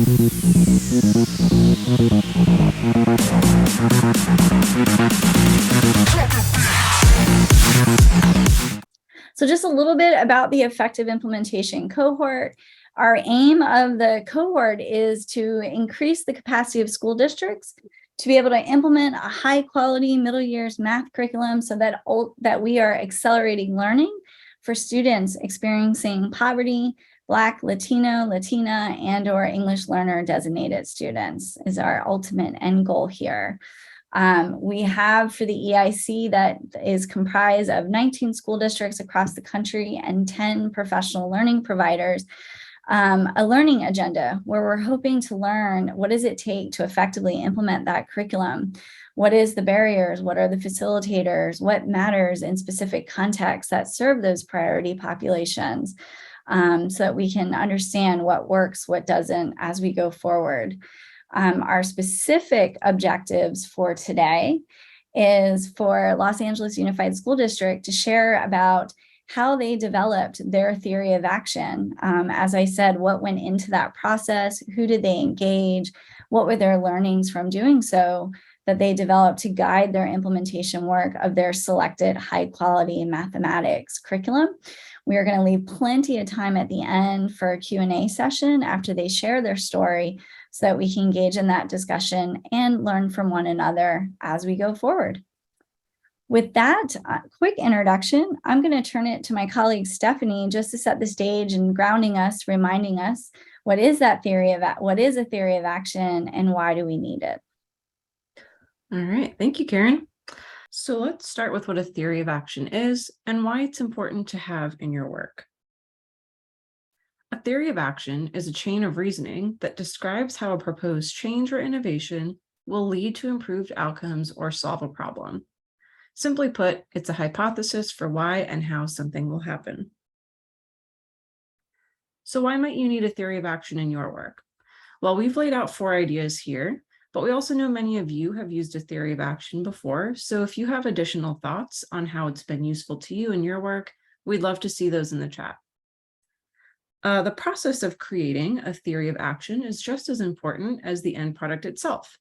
So just a little bit about the effective implementation cohort. Our aim of the cohort is to increase the capacity of school districts to be able to implement a high quality middle years math curriculum so that we are accelerating learning for students experiencing poverty, Black, Latino, Latina, and or English learner designated students is our ultimate end goal here. We have for the EIC that is comprised of 19 school districts across the country and 10 professional learning providers, a learning agenda where we're hoping to learn what does it take to effectively implement that curriculum? What is the barriers? What are the facilitators? What matters in specific contexts that serve those priority populations? So that we can understand what works, what doesn't as we go forward. Our specific objectives for today is for Los Angeles Unified School District to share about how they developed their theory of action. As I said, what went into that process, who did they engage, what were their learnings from doing so that they developed to guide their implementation work of their selected high quality mathematics curriculum. We are going to leave plenty of time at the end for a Q&A session after they share their story so that we can engage in that discussion and learn from one another as we go forward. With that quick introduction, I'm going to turn it to my colleague Stephanie just to set the stage and grounding us, reminding us what is that theory of what is a theory of action and why do we need it? All right, thank you, Karen. So let's start with what a theory of action is and why it's important to have in your work. A theory of action is a chain of reasoning that describes how a proposed change or innovation will lead to improved outcomes or solve a problem. Simply put, it's a hypothesis for why and how something will happen. So why might you need a theory of action in your work? Well, we've laid out 4 ideas here, but we also know many of you have used a theory of action before. So if you have additional thoughts on how it's been useful to you in your work, we'd love to see those in the chat. The process of creating a theory of action is just as important as the end product itself.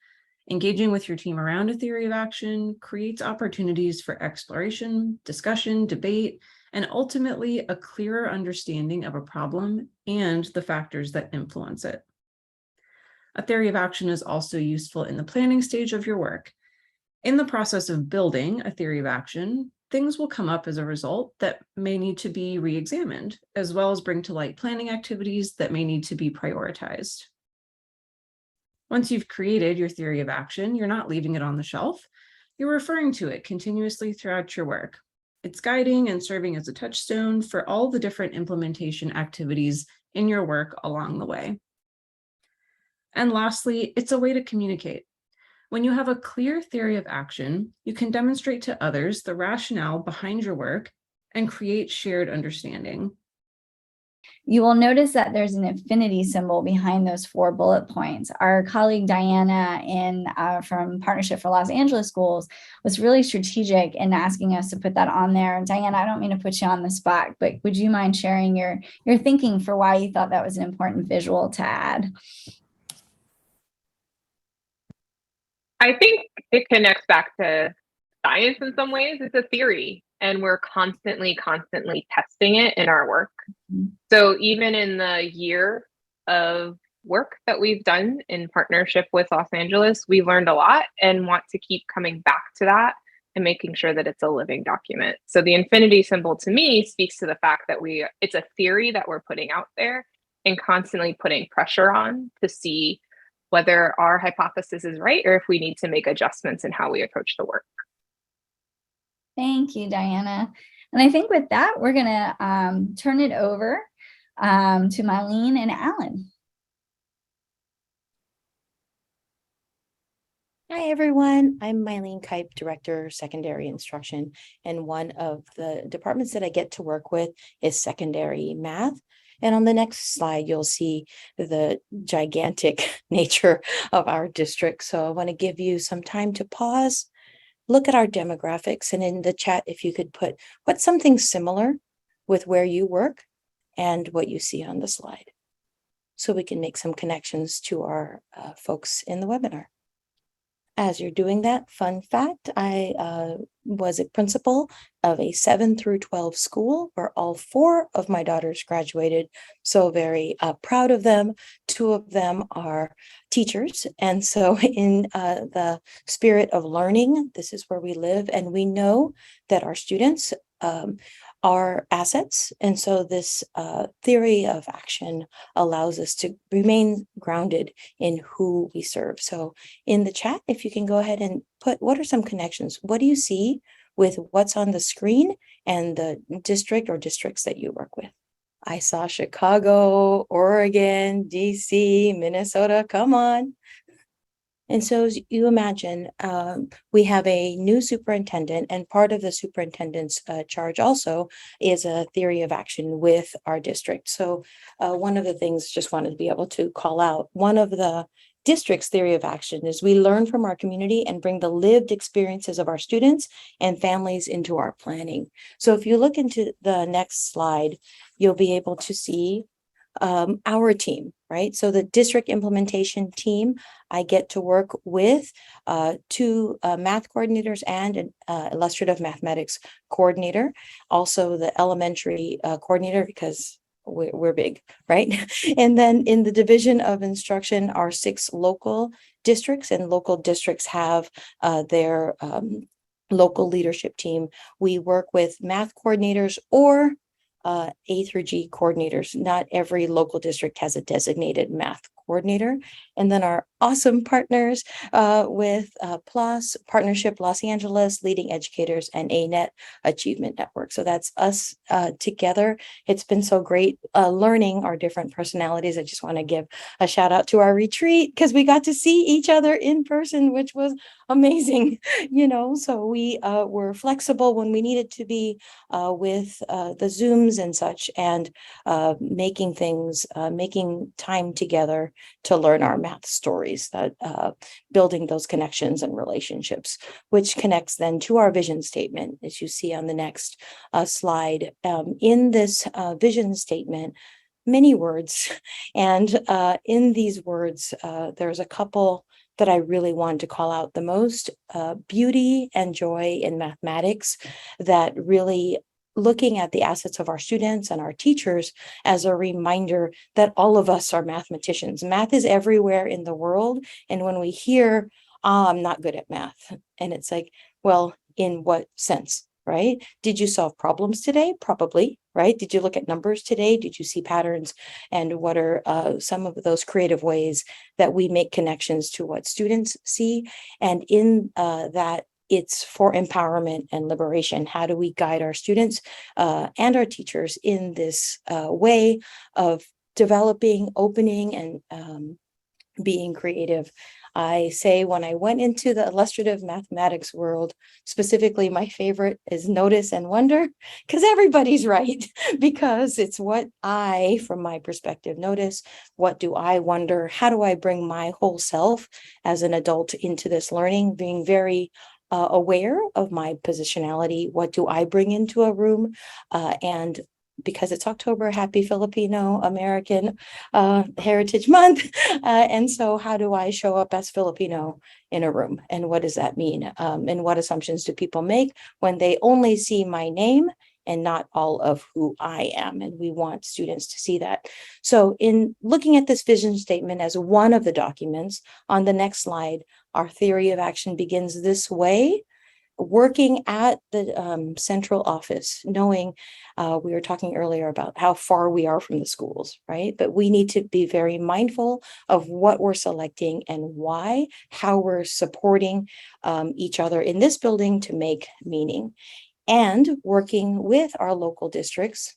Engaging with your team around a theory of action creates opportunities for exploration, discussion, debate, and ultimately a clearer understanding of a problem and the factors that influence it. A theory of action is also useful in the planning stage of your work. In the process of building a theory of action, things will come up as a result that may need to be re-examined, as well as bring to light planning activities that may need to be prioritized. Once you've created your theory of action, you're not leaving it on the shelf. You're referring to it continuously throughout your work. It's guiding and serving as a touchstone for all the different implementation activities in your work along the way. And lastly, it's a way to communicate. When you have a clear theory of action, you can demonstrate to others the rationale behind your work and create shared understanding. You will notice that there's an infinity symbol behind those 4 bullet points. Our colleague Diana from Partnership for Los Angeles Schools was really strategic in asking us to put that on there. Diana, I don't mean to put you on the spot, but would you mind sharing your thinking for why you thought that was an important visual to add? I think it connects back to science in some ways. It's a theory, and we're constantly testing it in our work. Mm-hmm. So even in the year of work that we've done in partnership with Los Angeles, we learned a lot and want to keep coming back to that and making sure that it's a living document. So the infinity symbol to me speaks to the fact that it's a theory that we're putting out there and constantly putting pressure on to see whether our hypothesis is right or if we need to make adjustments in how we approach the work. Thank you, Diana. And I think with that, we're going to turn it over to Mylene and Alan. Hi, everyone. I'm Mylene Kipe, Director, Secondary Instruction, and one of the departments that I get to work with is secondary math. And on the next slide, you'll see the gigantic nature of our district. So I want to give you some time to pause, look at our demographics, and in the chat, if you could put what's something similar with where you work and what you see on the slide. so we can make some connections to our folks in the webinar. As you're doing that, fun fact, I was a principal of a 7 through 12 school where all 4 of my daughters graduated. So very proud of them. 2 of them are teachers. And so in the spirit of learning, this is where we live. And we know that our students are assets. And so this theory of action allows us to remain grounded in who we serve. So in the chat, if you can go ahead and put, what are some connections? What do you see with what's on the screen and the district or districts that you work with? I saw Chicago, Oregon, DC, Minnesota, come on. And so as you imagine, we have a new superintendent, and part of the superintendent's charge also is a theory of action with our district. So one of the things just wanted to be able to call out, one of the district's theory of action is we learn from our community and bring the lived experiences of our students and families into our planning. So if you look into the next slide, you'll be able to see our team, right? So the district implementation team, I get to work with 2 math coordinators and an illustrative mathematics coordinator, also the elementary coordinator, because we're big, right? And then in the division of instruction are 6 local districts, and local districts have their local leadership team. We work with math coordinators or A through G coordinators. Not every local district has a designated math coordinator. And then our awesome partners with PLOS, Partnership Los Angeles, Leading Educators, and ANET Achievement Network. So that's us together. It's been so great learning our different personalities. I just want to give a shout out to our retreat because we got to see each other in person, which was amazing, you know. So we were flexible when we needed to be with the Zooms and such, and making time together to learn our math stories, that building those connections and relationships, which connects then to our vision statement, as you see on the next slide. In this vision statement, many words, and in these words, there's a couple that I really wanted to call out the most: beauty and joy in mathematics, that really looking at the assets of our students and our teachers as a reminder that all of us are mathematicians. Math is everywhere in the world. And when we hear, I'm not good at math, and it's like, well, in what sense, right? Did you solve problems today? Probably, right? Did you look at numbers today? Did you see patterns? And what are some of those creative ways that we make connections to what students see? And in that, it's for empowerment and liberation. How do we guide our students and our teachers in this way of developing, opening, and being creative? I say when I went into the illustrative mathematics world, specifically my favorite is notice and wonder, because everybody's right, because it's what I, from my perspective, notice. What do I wonder? How do I bring my whole self as an adult into this learning, being very aware of my positionality? What do I bring into a room? And because it's October, happy Filipino American Heritage Month. And so how do I show up as Filipino in a room? And what does that mean? And what assumptions do people make when they only see my name and not all of who I am? And we want students to see that. So in looking at this vision statement as one of the documents, on the next slide, our theory of action begins this way: working at the central office, knowing we were talking earlier about how far we are from the schools, right? But we need to be very mindful of what we're selecting and why, how we're supporting each other in this building to make meaning, and working with our local districts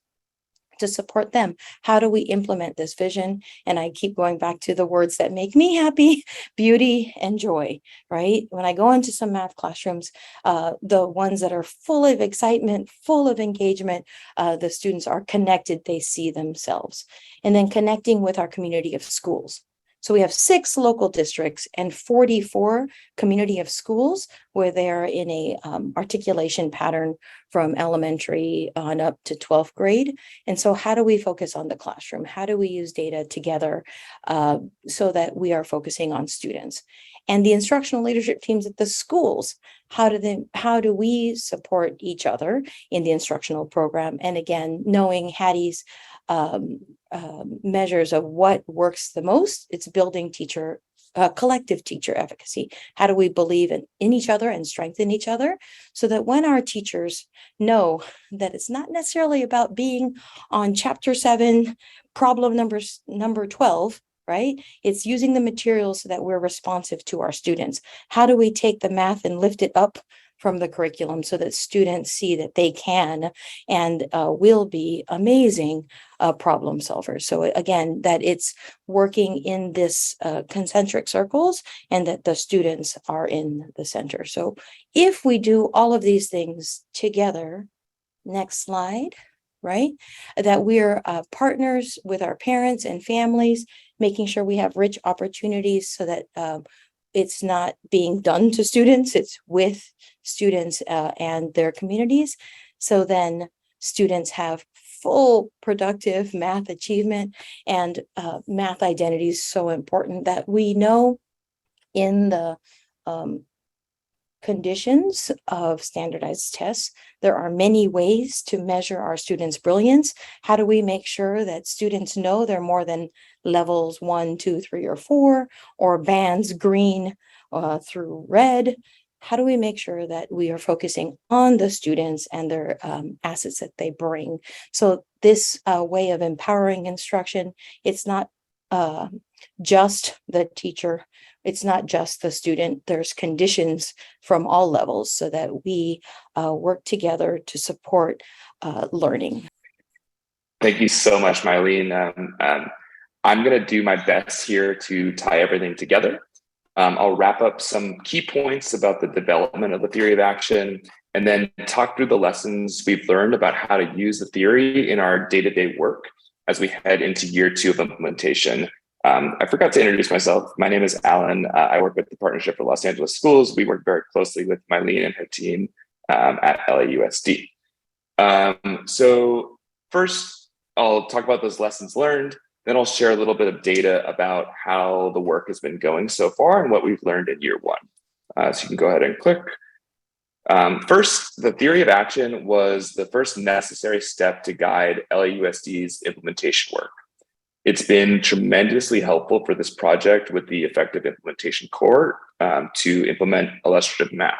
to support them. How do we implement this vision? And I keep going back to the words that make me happy: beauty and joy, right? When I go into some math classrooms, the ones that are full of excitement, full of engagement, the students are connected, they see themselves. And then connecting with our community of schools. So we have 6 local districts and 44 community of schools where they're in a articulation pattern from elementary on up to 12th grade. And so how do we focus on the classroom? How do we use data together so that we are focusing on students? And the instructional leadership teams at the schools, how do we support each other in the instructional program? And again, knowing Hattie's measures of what works the most, it's building collective teacher efficacy. How do we believe in each other and strengthen each other so that when our teachers know that it's not necessarily about being on chapter 7, problem number 12, right? It's using the materials so that we're responsive to our students. How do we take the math and lift it up from the curriculum so that students see that they can and will be amazing problem solvers? So again, that it's working in this concentric circles and that the students are in the center. So if we do all of these things together, next slide, right? That we're partners with our parents and families, making sure we have rich opportunities so that it's not being done to students, it's with students and their communities. So then students have full productive math achievement, and math identity is so important that we know in the conditions of standardized tests, there are many ways to measure our students' brilliance. How do we make sure that students know they're more than levels 1, 2, 3, or 4, or bands green through red? How do we make sure that we are focusing on the students and their assets that they bring? So this way of empowering instruction, it's not just the teacher, it's not just the student. There's conditions from all levels so that we work together to support learning. Thank you so much, Mylene. I'm going to do my best here to tie everything together. I'll wrap up some key points about the development of the theory of action, and then talk through the lessons we've learned about how to use the theory in our day-to-day work as we head into year 2 of implementation. I forgot to introduce myself. My name is Alan. I work with the Partnership for Los Angeles Schools. We work very closely with Mylene and her team at LAUSD. So first, I'll talk about those lessons learned. Then I'll share a little bit of data about how the work has been going so far and what we've learned in year 1. So you can go ahead and click. First, the theory of action was the first necessary step to guide LAUSD's implementation work. It's been tremendously helpful for this project with the effective implementation cohort to implement illustrative math.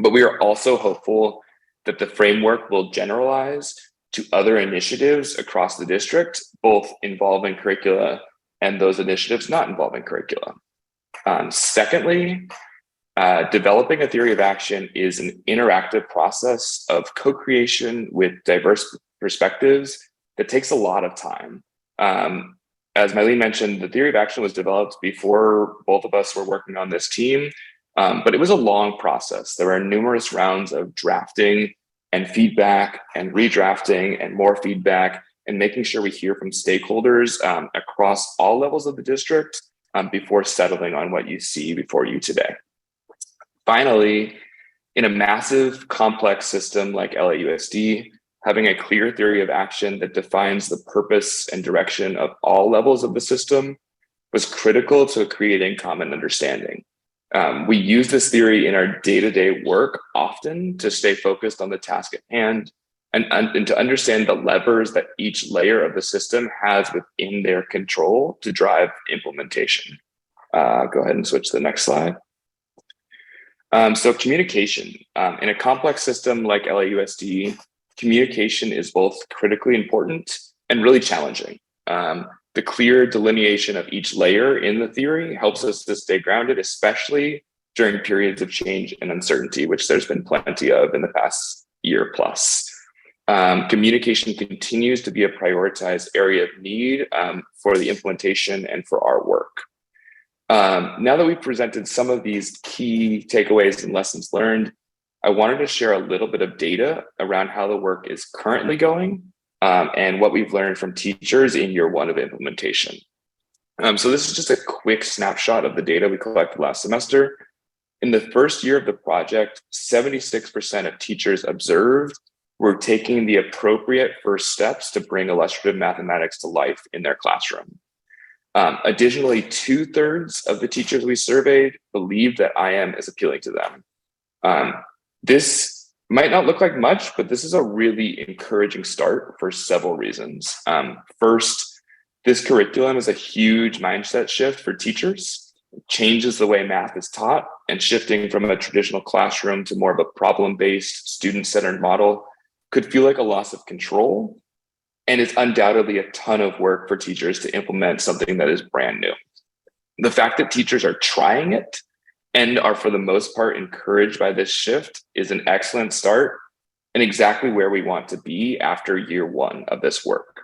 But we are also hopeful that the framework will generalize to other initiatives across the district, both involving curricula and those initiatives not involving curricula. Secondly, developing a theory of action is an interactive process of co-creation with diverse perspectives that takes a lot of time. As Mylene mentioned, the theory of action was developed before both of us were working on this team, but it was a long process. There were numerous rounds of drafting and feedback and redrafting and more feedback and making sure we hear from stakeholders across all levels of the district before settling on what you see before you today. Finally, in a massive, complex system like LAUSD, having a clear theory of action that defines the purpose and direction of all levels of the system was critical to creating common understanding. We use this theory in our day-to-day work often to stay focused on the task at hand and to understand the levers that each layer of the system has within their control to drive implementation. Go ahead and switch to the next slide. So communication. In a complex system like LAUSD, communication is both critically important and really challenging. The clear delineation of each layer in the theory helps us to stay grounded, especially during periods of change and uncertainty, which there's been plenty of in the past year plus. Communication continues to be a prioritized area of need for the implementation and for our work. Now that we've presented some of these key takeaways and lessons learned, I wanted to share a little bit of data around how the work is currently going and what we've learned from teachers in year 1 of implementation. So this is just a quick snapshot of the data we collected last semester. In the first year of the project, 76% of teachers observed were taking the appropriate first steps to bring illustrative mathematics to life in their classroom. Additionally, 2/3 of the teachers we surveyed believed that IM is appealing to them. This might not look like much, but this is a really encouraging start for several reasons. First, this curriculum is a huge mindset shift for teachers. It changes the way math is taught, and shifting from a traditional classroom to more of a problem-based, student-centered model could feel like a loss of control. And it's undoubtedly a ton of work for teachers to implement something that is brand new. The fact that teachers are trying it and are for the most part encouraged by this shift is an excellent start and exactly where we want to be after year one of this work.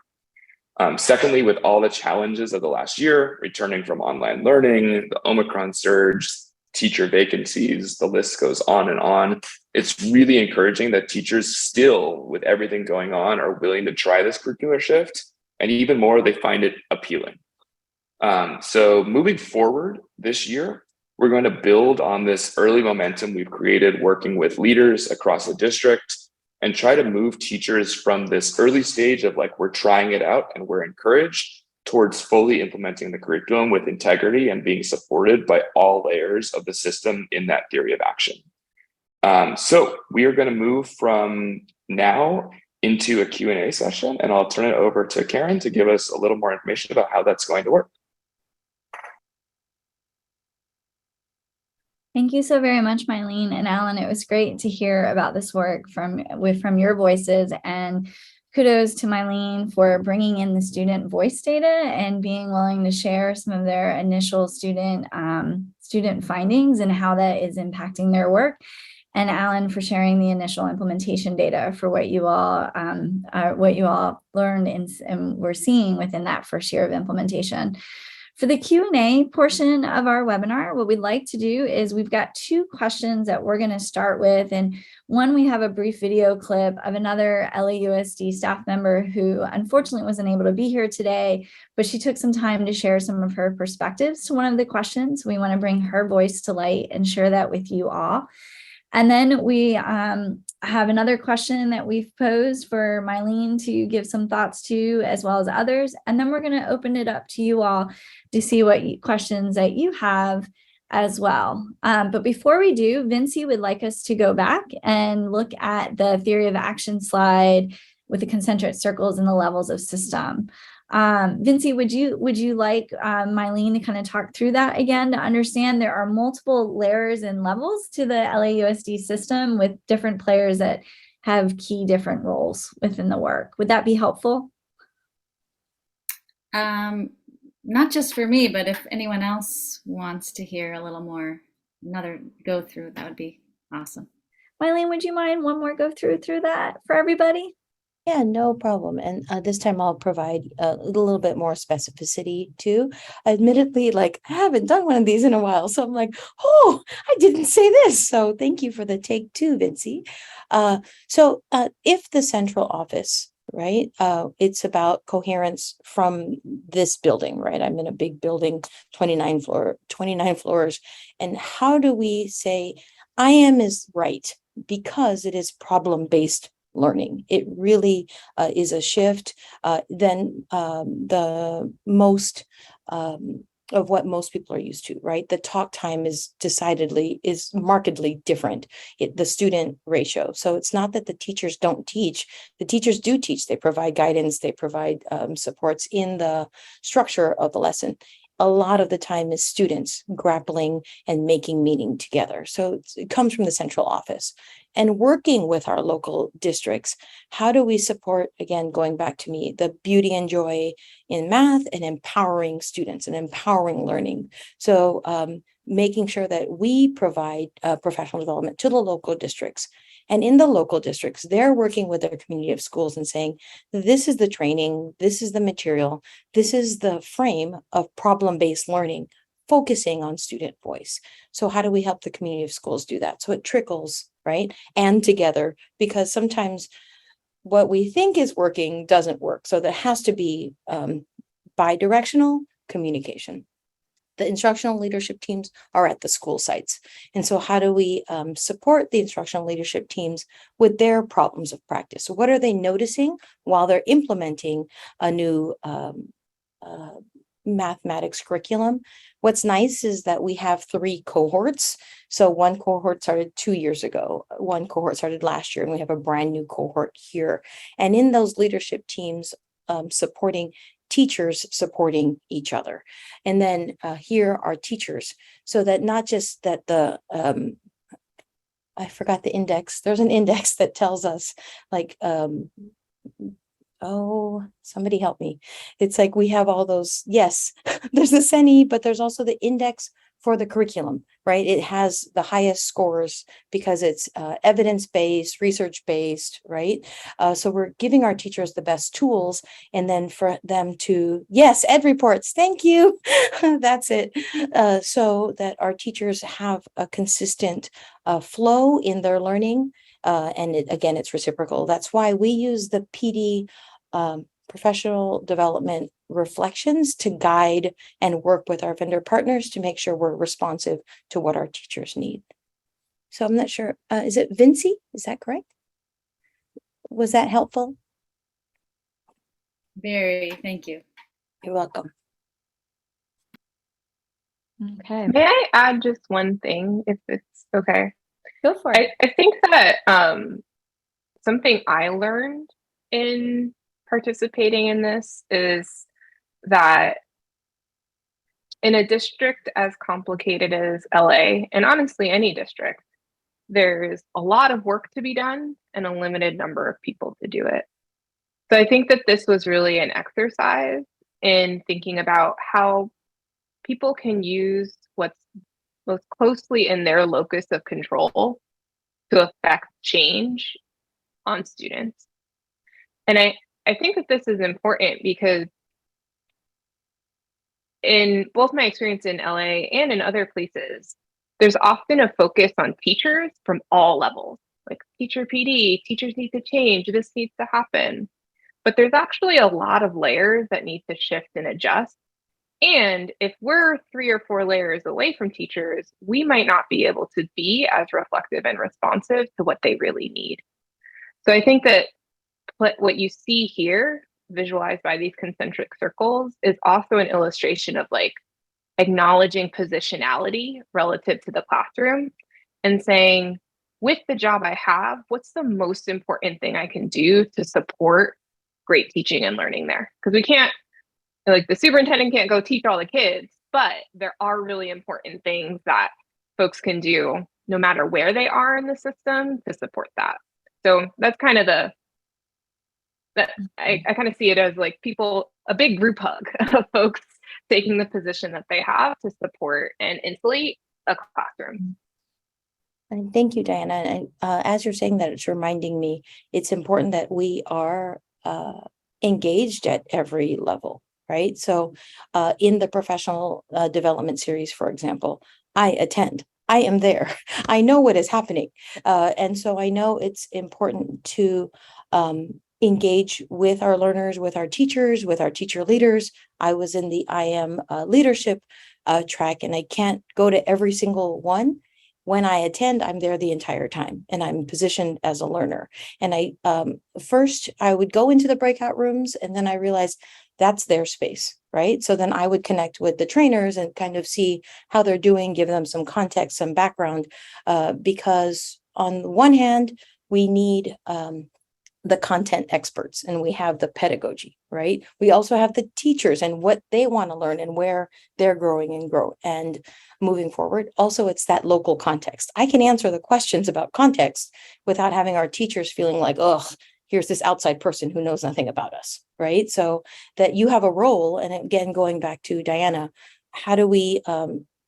Secondly, with all the challenges of the last year, returning from online learning, the Omicron surge, teacher vacancies, the list goes on and on. It's really encouraging that teachers still, with everything going on, are willing to try this curricular shift. And even more, they find it appealing. So moving forward this year, we're going to build on this early momentum we've created working with leaders across the district and try to move teachers from this early stage of like, we're trying it out and we're encouraged towards fully implementing the curriculum with integrity and being supported by all layers of the system in that theory of action. So we are going to move from now into a Q&A session, and I'll turn it over to Karen to give us a little more information about how that's going to work. Thank you so very much, Mylene and Alan. It was great to hear about this work from your voices, and kudos to Mylene for bringing in the student voice data and being willing to share some of their initial student findings and how that is impacting their work. And Alan for sharing the initial implementation data for what you all learned and were seeing within that first year of implementation. For the Q&A portion of our webinar, what we'd like to do is we've got 2 questions that we're going to start with. And one, we have a brief video clip of another LAUSD staff member who unfortunately wasn't able to be here today, but she took some time to share some of her perspectives to one of the questions. We want to bring her voice to light and share that with you all. And then we have another question that we've posed for Mylene to give some thoughts to, as well as others. And then we're going to open it up to you all to see what questions that you have as well. But before we do, Vinci would like us to go back and look at the theory of action slide with the concentric circles and the levels of system. Vinci, would you like Mylene to kind of talk through that again to understand there are multiple layers and levels to the LAUSD system with different players that have key different roles within the work? Would that be helpful? Not just for me, but if anyone else wants to hear a little more, another go through, that would be awesome. Mylene, would you mind one more go through that for everybody? Yeah, no problem. And this time I'll provide a little bit more specificity too. Admittedly, like I haven't done one of these in a while. So I'm like, oh, I didn't say this. So thank you for the take 2, Vinci. So if the central office, right, it's about coherence from this building, right? I'm in a big building, 29 floors. And how do we say IM is right because it is problem-based learning? It really is a shift than the most of what most people are used to, right? The talk time is markedly different, the student ratio. So it's not that the teachers don't teach, the teachers do teach. They provide guidance, they provide supports in the structure of the lesson. A lot of the time is students grappling and making meaning together. So it comes from the central office. And working with our local districts, how do we support, again, going back to me, the beauty and joy in math and empowering students and empowering learning? So making sure that we provide professional development to the local districts. And in the local districts, they're working with their community of schools and saying, this is the training, this is the material, this is the frame of problem-based learning, focusing on student voice. So how do we help the community of schools do that? So it trickles, right? And together, because sometimes what we think is working doesn't work. So that has to be bi-directional, communication. The instructional leadership teams are at the school sites. And so how do we support the instructional leadership teams with their problems of practice? So what are they noticing while they're implementing a new mathematics curriculum? What's nice is that we have 3 cohorts. So one cohort started 2 years ago, one cohort started last year, and we have a brand new cohort here. And in those leadership teams, supporting teachers supporting each other. And then here are teachers, so that not just that the I forgot the index. There's an index that tells us like oh, somebody help me. It's like we have all those, yes, there's the CENI, but there's also the index for the curriculum, right? It has the highest scores because it's evidence-based, research-based, right? So we're giving our teachers the best tools, and then for them to, yes, ed reports, thank you. That's it. So that our teachers have a consistent flow in their learning. And again, it's reciprocal. That's why we use the PD professional development reflections to guide and work with our vendor partners to make sure we're responsive to what our teachers need. So I'm not sure, is it Vinci? Is that correct? Was that helpful? Very, thank you. You're welcome. Okay, May I add just one thing, if it's okay? go for it. I think that something I learned in participating in this is that in a district as complicated as LA, and honestly any district, there's a lot of work to be done and a limited number of people to do it. So I think that this was really an exercise in thinking about how people can use what's most closely in their locus of control to affect change on students. And I think that this is important because in both my experience in LA and in other places, there's often a focus on teachers from all levels, like teacher PD, teachers need to change, this needs to happen. But there's actually a lot of layers that need to shift and adjust. And if we're 3 or 4 layers away from teachers, we might not be able to be as reflective and responsive to what they really need. So I think that what you see here, visualized by these concentric circles, is also an illustration of like acknowledging positionality relative to the classroom and saying, with the job I have, what's the most important thing I can do to support great teaching and learning there? Because we can't, like the superintendent can't go teach all the kids, but there are really important things that folks can do no matter where they are in the system to support that. So that's kind of I kind of see it as like people, a big group hug of folks taking the position that they have to support and insulate a classroom. And thank you, Diana. And as you're saying that, it's reminding me it's important that we are engaged at every level, right? So in the professional development series, for example, I attend. I am there. I know what is happening. And so I know it's important to engage with our learners, with our teachers, with our teacher leaders. I was in the IM leadership track, and I can't go to every single one. When I attend, I'm there the entire time, and I'm positioned as a learner. And I first I would go into the breakout rooms, and then I realized that's their space, right? So then I would connect with the trainers and kind of see how they're doing, give them some context, some background, because on the one hand, we need the content experts, and we have the pedagogy, right? We also have the teachers and what they want to learn and where they're growing and moving forward. Also, it's that local context. I can answer the questions about context without having our teachers feeling like, oh, here's this outside person who knows nothing about us, right? So that you have a role. And again, going back to Diana, how do we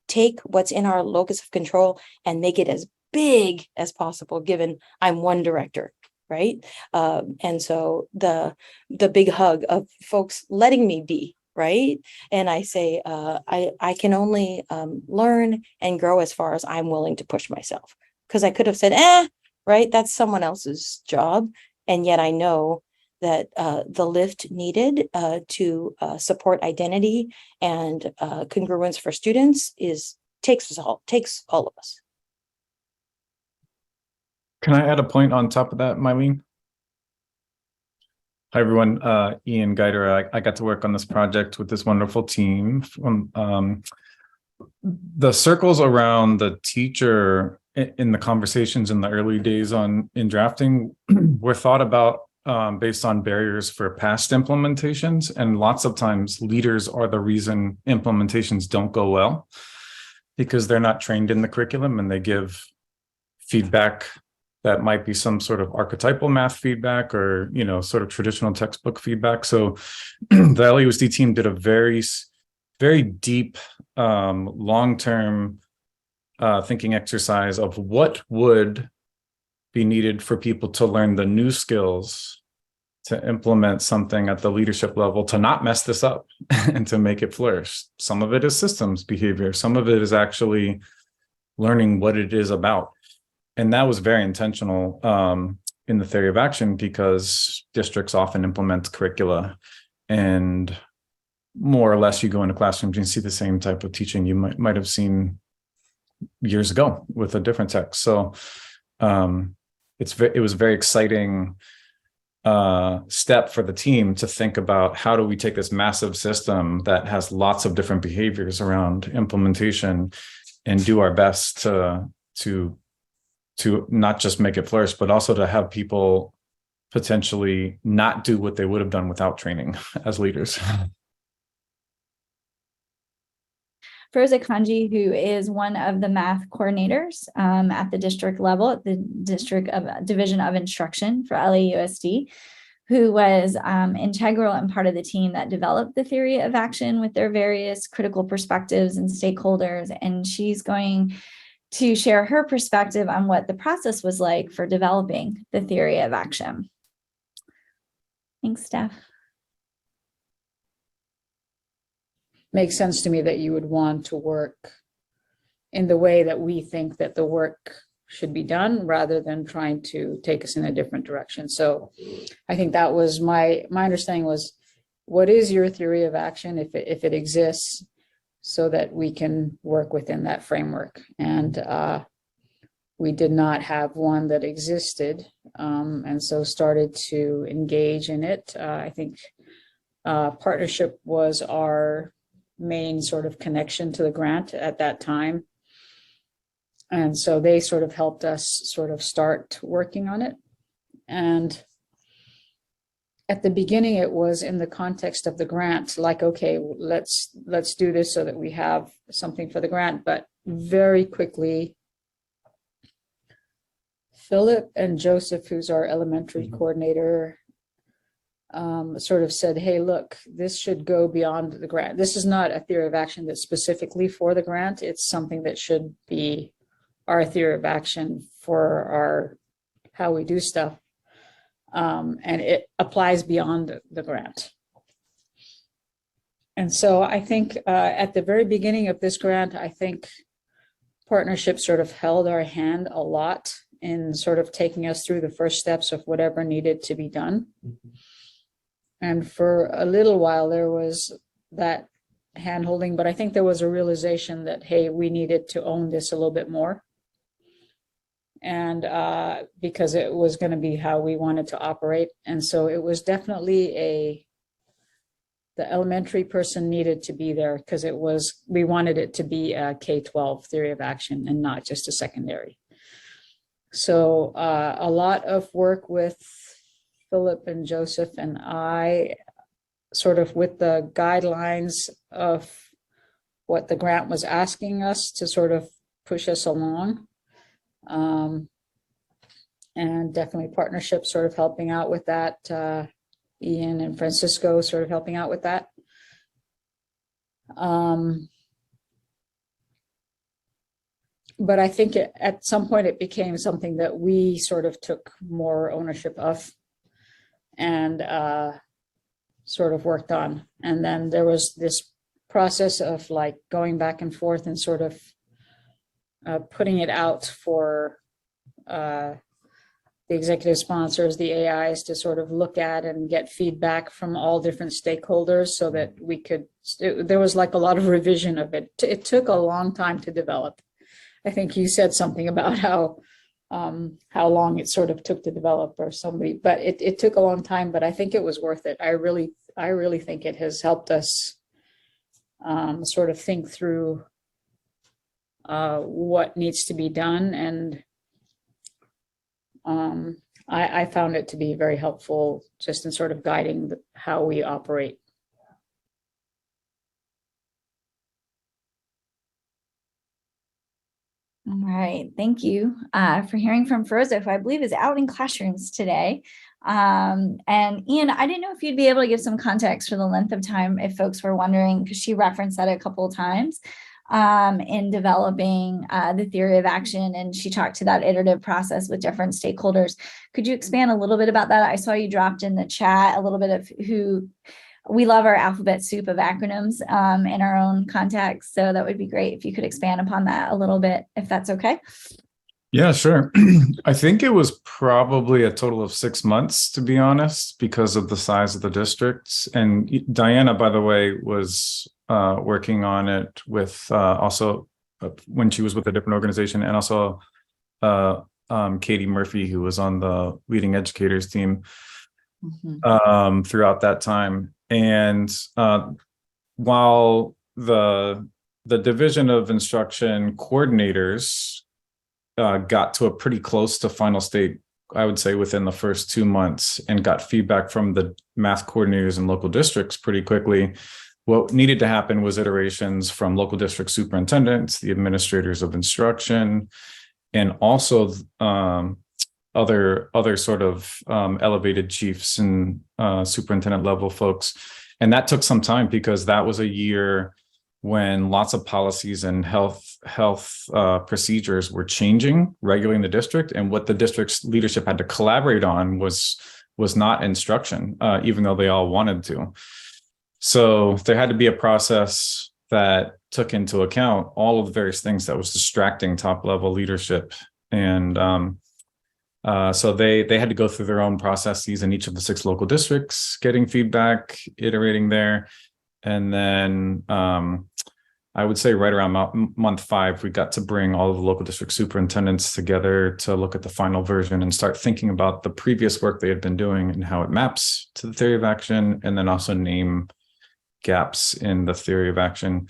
take what's in our locus of control and make it as big as possible, given I'm one director, right? And so the big hug of folks letting me be, right? And I say, I can only learn and grow as far as I'm willing to push myself. Because I could have said, right, that's someone else's job. And yet I know the lift needed to support identity and congruence for students takes all of us. Can I add a point on top of that, Mylene? Hi, everyone. Ian Geider. I got to work on this project with this wonderful team. The circles around the teacher in the conversations in the early days in drafting were thought about based on barriers for past implementations. And lots of times leaders are the reason implementations don't go well because they're not trained in the curriculum and they give feedback that might be some sort of archetypal math feedback or, sort of traditional textbook feedback. So the LAUSD team did a very, very deep, long-term thinking exercise of what would be needed for people to learn the new skills to implement something at the leadership level to not mess this up and to make it flourish. Some of it is systems behavior. Some of it is actually learning what it is about. And that was very intentional in the theory of action because districts often implement curricula and more or less you go into classrooms and you see the same type of teaching you might have seen years ago with a different text. So it was a very exciting step for the team to think about how do we take this massive system that has lots of different behaviors around implementation and do our best to not just make it flourish, but also to have people potentially not do what they would have done without training as leaders. Firoza Kanji, who is one of the math coordinators at the district level, at the Division of Instruction for LAUSD, who was integral and part of the team that developed the theory of action with their various critical perspectives and stakeholders. And she's going to share her perspective on what the process was like for developing the theory of action. Thanks, Steph. Makes sense to me that you would want to work in the way that we think that the work should be done rather than trying to take us in a different direction. So I think that was my understanding was, what is your theory of action if it exists, so that we can work within that framework. And we did not have one that existed, and so started to engage in it. I think partnership was our main sort of connection to the grant at that time. And so they sort of helped us sort of start working on it. And at the beginning, it was in the context of the grant, like, okay, let's do this so that we have something for the grant. But very quickly, Philip and Joseph, who's our elementary coordinator, sort of said, hey, look, this should go beyond the grant. This is not a theory of action that's specifically for the grant. It's something that should be our theory of action for our how we do stuff. And it applies beyond the grant. And so I think at the very beginning of this grant, I think partnership sort of held our hand a lot in sort of taking us through the first steps of whatever needed to be done. And for a little while, there was that hand-holding, but I think there was a realization that, hey, we needed to own this a little bit more. And because it was going to be how we wanted to operate. And so it was definitely the elementary person needed to be there because we wanted it to be a K-12 theory of action and not just a secondary. So a lot of work with Philip and Joseph and I, sort of with the guidelines of what the grant was asking us to sort of push us along. And definitely partnership sort of helping out with that. Ian and Francisco sort of helping out with that. But I think at some point it became something that we sort of took more ownership of and sort of worked on. And then there was this process of like going back and forth and sort of putting it out for the executive sponsors, the AIs, to sort of look at and get feedback from all different stakeholders so that we could, there was like a lot of revision of it. It took a long time to develop. I think you said something about how long it sort of took to develop, or somebody, but it took a long time, but I think it was worth it. I really think it has helped us sort of think through what needs to be done. And I found it to be very helpful just in sort of guiding how we operate. All right, thank you for hearing from Feroza, who I believe is out in classrooms today. And Ian, I didn't know if you'd be able to give some context for the length of time if folks were wondering, because she referenced that a couple of times in developing the theory of action, and she talked to that iterative process with different stakeholders. Could you expand a little bit about that? I saw you dropped in the chat a little bit of who. We love our alphabet soup of acronyms in our own context. So that would be great if you could expand upon that a little bit, if that's okay. Yeah, sure. I think it was probably a total of 6 months, to be honest, because of the size of the districts. And Diana, by the way, was working on it with also when she was with a different organization, and also Katie Murphy, who was on the leading educators team throughout that time. And while the division of instruction coordinators got to a pretty close to final state, I would say within the first 2 months, and got feedback from the math coordinators in local districts pretty quickly, what needed to happen was iterations from local district superintendents, the administrators of instruction, and also other sort of elevated chiefs and superintendent level folks. And that took some time because that was a year when lots of policies and health procedures were changing regularly in the district. And what the district's leadership had to collaborate on was not instruction, even though they all wanted to. So there had to be a process that took into account all of the various things that was distracting top level leadership. And so they had to go through their own processes in each of the 6 local districts, getting feedback, iterating there. And then I would say right around month 5, we got to bring all of the local district superintendents together to look at the final version and start thinking about the previous work they had been doing and how it maps to the theory of action, and then also name gaps in the theory of action.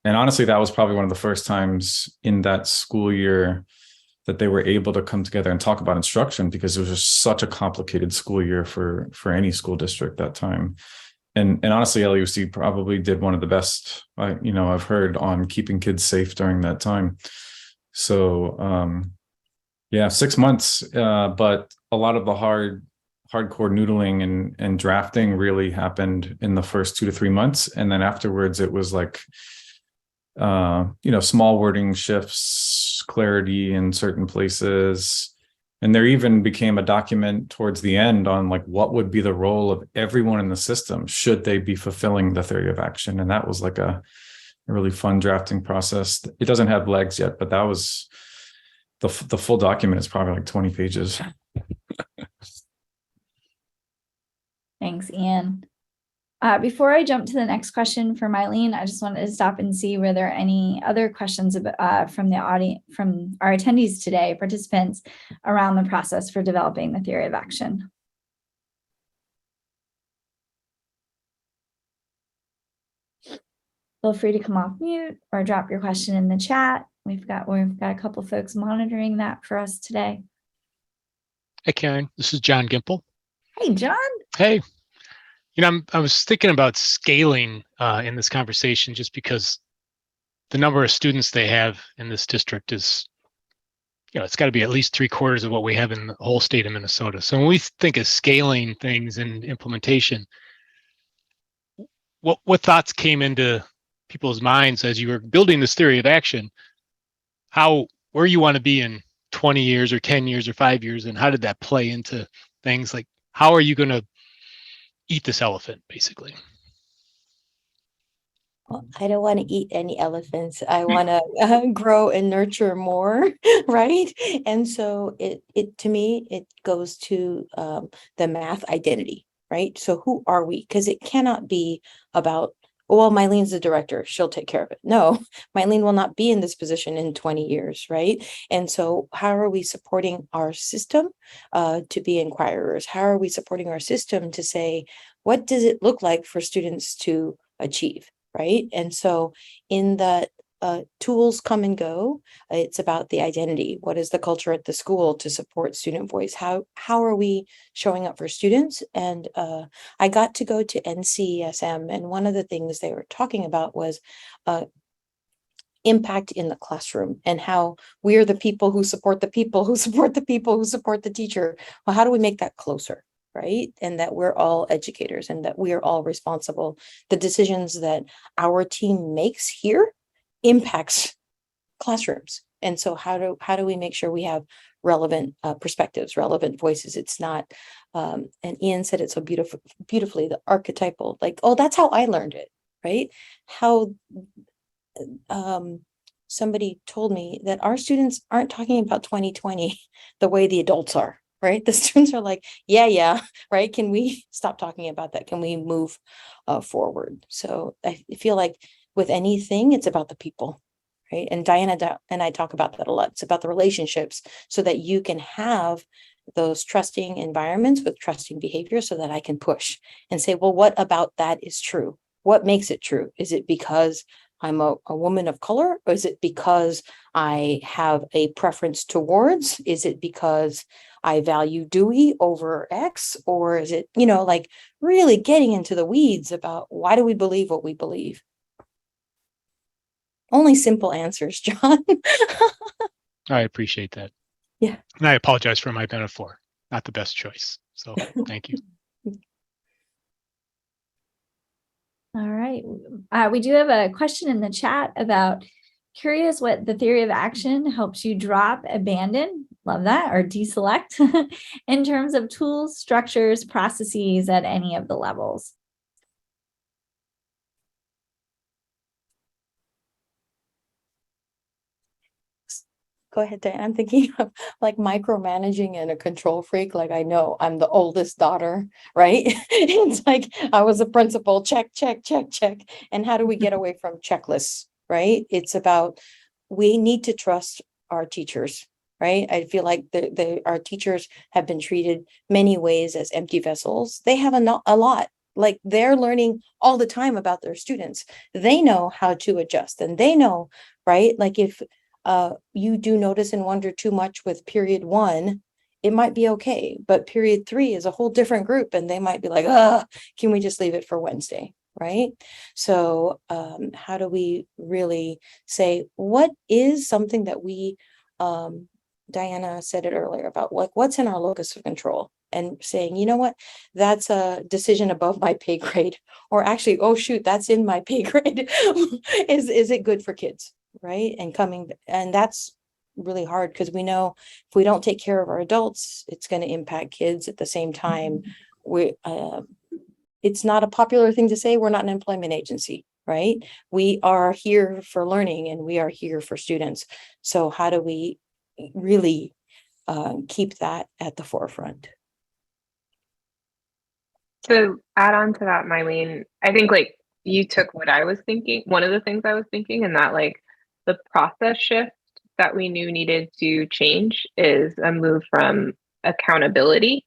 And honestly, that was probably one of the first times in that school year that they were able to come together and talk about instruction, because it was just such a complicated school year for any school district that time. And honestly, LAUSD probably did one of the best, I've heard on keeping kids safe during that time. So, 6 months, but a lot of the hardcore noodling and drafting really happened in the first 2 to 3 months. And then afterwards, it was like, small wording shifts, clarity in certain places. And there even became a document towards the end on like what would be the role of everyone in the system should they be fulfilling the theory of action. And that was like a really fun drafting process. It doesn't have legs yet, but that was the full document is probably like 20 pages. Thanks, Ian. Before I jump to the next question for Mylene, I just wanted to stop and see were there any other questions from the audience, from our attendees today, participants, around the process for developing the theory of action. Feel free to come off mute or drop your question in the chat. We've got a couple folks monitoring that for us today. Hey, Karen, this is John Gimple. Hey, John. Hey. I was thinking about scaling in this conversation, just because the number of students they have in this district is, it's got to be at least 3/4 of what we have in the whole state of Minnesota. So when we think of scaling things and implementation, what thoughts came into people's minds as you were building this theory of action? Where you want to be in 20 years or 10 years or 5 years, and how did that play into things like how are you going to eat this elephant, basically? Well, I don't want to eat any elephants. I want to grow and nurture more, right? And so it to me, it goes to the math identity, right? So who are we? Because it cannot be about, well, Mylene's the director, she'll take care of it. No, Mylene will not be in this position in 20 years, right? And so how are we supporting our system to be inquirers? How are we supporting our system to say, what does it look like for students to achieve? Right. And so in the tools come and go, it's about the identity. What is the culture at the school to support student voice? How are we showing up for students? And I got to go to NCSM, and one of the things they were talking about was impact in the classroom and how we are the people who support the people who support the people who support the teacher. Well, how do we make that closer? Right? And that we're all educators and that we are all responsible. The decisions that our team makes here impacts classrooms. And so how do we make sure we have relevant perspectives, relevant voices? It's not, and Ian said it so beautifully, the archetypal, like, oh, that's how I learned it, right? How somebody told me that our students aren't talking about 2020 the way the adults are. Right? The students are like, yeah, right? Can we stop talking about that? Can we move forward? So I feel like with anything, it's about the people, right? And Diana and I talk about that a lot. It's about the relationships so that you can have those trusting environments with trusting behavior so that I can push and say, well, what about that is true? What makes it true? Is it because I'm a woman of color? Or is it because I have a preference towards? Is it because I value Dewey over X? Or is it, like really getting into the weeds about why do we believe what we believe? Only simple answers, John. I appreciate that. Yeah. And I apologize for my metaphor. Not the best choice. So thank you. All right. We do have a question in the chat about curious what the theory of action helps you drop, abandon, love that, or deselect in terms of tools, structures, processes at any of the levels. Go ahead, Dan. I'm thinking of like micromanaging and a control freak. Like I know I'm the oldest daughter, right? It's like I was a principal, check. And how do we get away from checklists, right? It's about we need to trust our teachers, right? I feel like our teachers have been treated many ways as empty vessels. They have a lot. Like they're learning all the time about their students. They know how to adjust and they know, right? Like if you do notice and wonder too much with period 1, it might be okay. But period 3 is a whole different group and they might be like, can we just leave it for Wednesday? Right? So how do we really say what is something that we, Diana said it earlier about like what's in our locus of control and saying, you know what, that's a decision above my pay grade, or actually, oh shoot, that's in my pay grade. Is it good for kids? Right? And that's really hard because we know if we don't take care of our adults, it's going to impact kids at the same time. It's not a popular thing to say. We're not an employment agency, right? We are here for learning and we are here for students. So how do we really keep that at the forefront? To add on to that, Mylene, I think like you took what I was thinking, one of the things I was thinking, and that like the process shift that we knew needed to change is a move from accountability,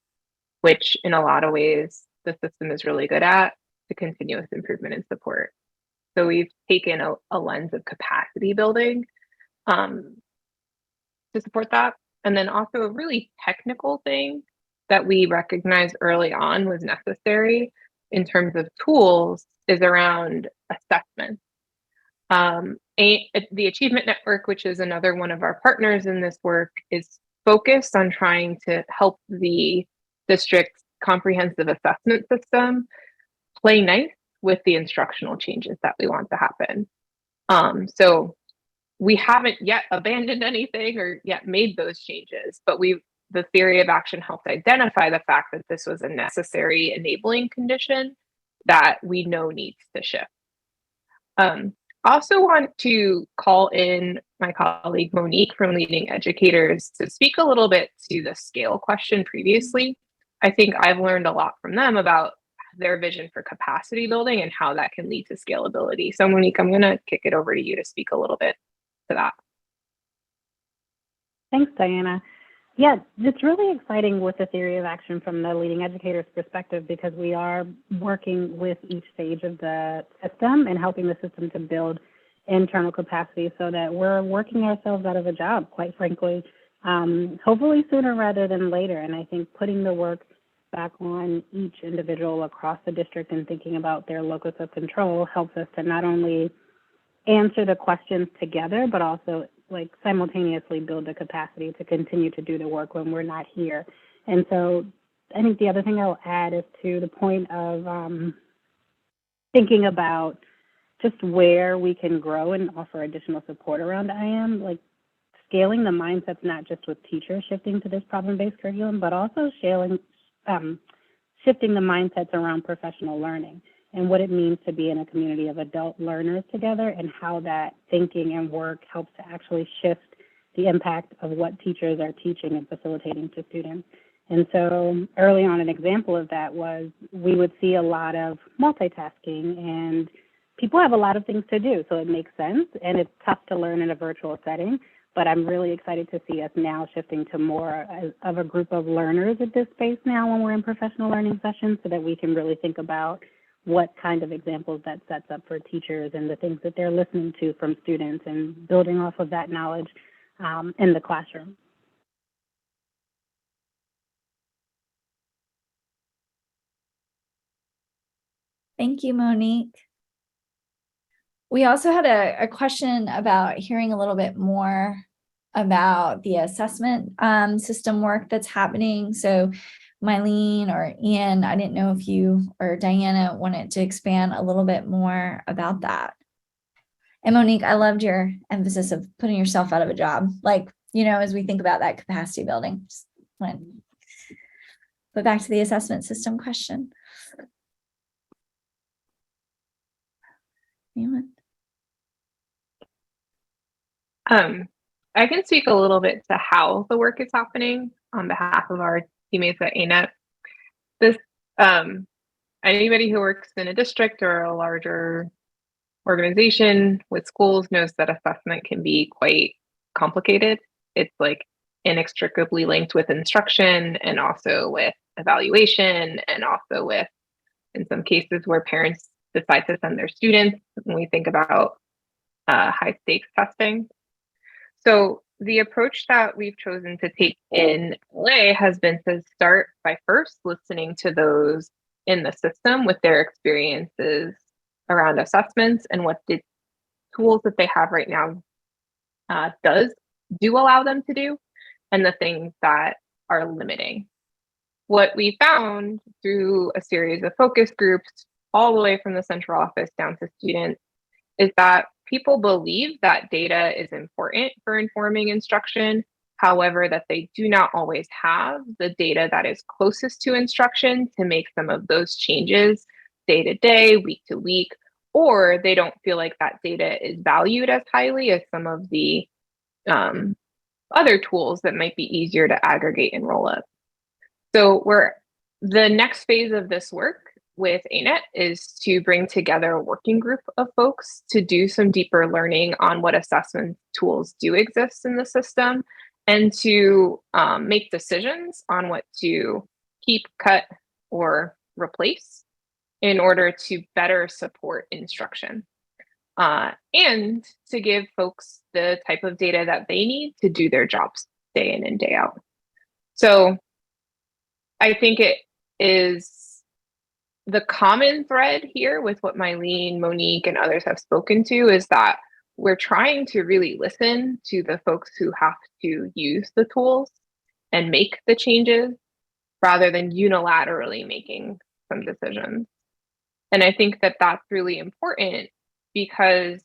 which in a lot of ways the system is really good at, to continuous improvement and support. So we've taken a lens of capacity building to support that. And then also a really technical thing that we recognized early on was necessary in terms of tools is around assessment. The Achievement Network, which is another one of our partners in this work, is focused on trying to help the district's comprehensive assessment system play nice with the instructional changes that we want to happen. So we haven't yet abandoned anything or yet made those changes, but the theory of action helped identify the fact that this was a necessary enabling condition that we know needs to shift. Also want to call in my colleague Monique from Leading Educators to speak a little bit to the scale question previously. I think I've learned a lot from them about their vision for capacity building and how that can lead to scalability. So Monique, I'm going to kick it over to you to speak a little bit to that. Thanks, Diana. Yeah, it's really exciting with the theory of action from the leading educators perspective, because we are working with each stage of the system and helping the system to build internal capacity so that we're working ourselves out of a job, quite frankly, hopefully sooner rather than later. And I think putting the work back on each individual across the district and thinking about their locus of control helps us to not only answer the questions together, but also like simultaneously build the capacity to continue to do the work when we're not here. And so I think the other thing I'll add is to the point of thinking about just where we can grow and offer additional support around IM, like scaling the mindsets, not just with teachers shifting to this problem-based curriculum, but also shifting the mindsets around professional learning and what it means to be in a community of adult learners together, and how that thinking and work helps to actually shift the impact of what teachers are teaching and facilitating to students. And so early on, an example of that was we would see a lot of multitasking, and people have a lot of things to do, so it makes sense, and it's tough to learn in a virtual setting. But I'm really excited to see us now shifting to more of a group of learners at this space now when we're in professional learning sessions, so that we can really think about what kind of examples that sets up for teachers and the things that they're listening to from students, and building off of that knowledge in the classroom. Thank you, Monique. We also had a question about hearing a little bit more about the assessment system work that's happening. So Mylene or Ian, I didn't know if you or Diana wanted to expand a little bit more about that. And Monique, I loved your emphasis of putting yourself out of a job. Like, you know, as we think about that capacity building. But back to the assessment system question. Anyone? I can speak a little bit to how the work is happening on behalf of our teammates at ANET. This, anybody who works in a district or a larger organization with schools knows that assessment can be quite complicated. It's like inextricably linked with instruction, and also with evaluation, and also with, in some cases, where parents decide to send their students when we think about high stakes testing. So the approach that we've chosen to take in LA has been to start by first listening to those in the system with their experiences around assessments, and what the tools that they have right now do allow them to do, and the things that are limiting. What we found through a series of focus groups, all the way from the central office down to students, is that people believe that data is important for informing instruction, however, that they do not always have the data that is closest to instruction to make some of those changes day to day, week to week, or they don't feel like that data is valued as highly as some of the other tools that might be easier to aggregate and roll up. So the next phase of this work with ANET is to bring together a working group of folks to do some deeper learning on what assessment tools do exist in the system, and to make decisions on what to keep, cut, or replace in order to better support instruction, and to give folks the type of data that they need to do their jobs day in and day out. So I think it is the common thread here with what Mylene, Monique, and others have spoken to, is that we're trying to really listen to the folks who have to use the tools and make the changes, rather than unilaterally making some decisions. And I think that that's really important, because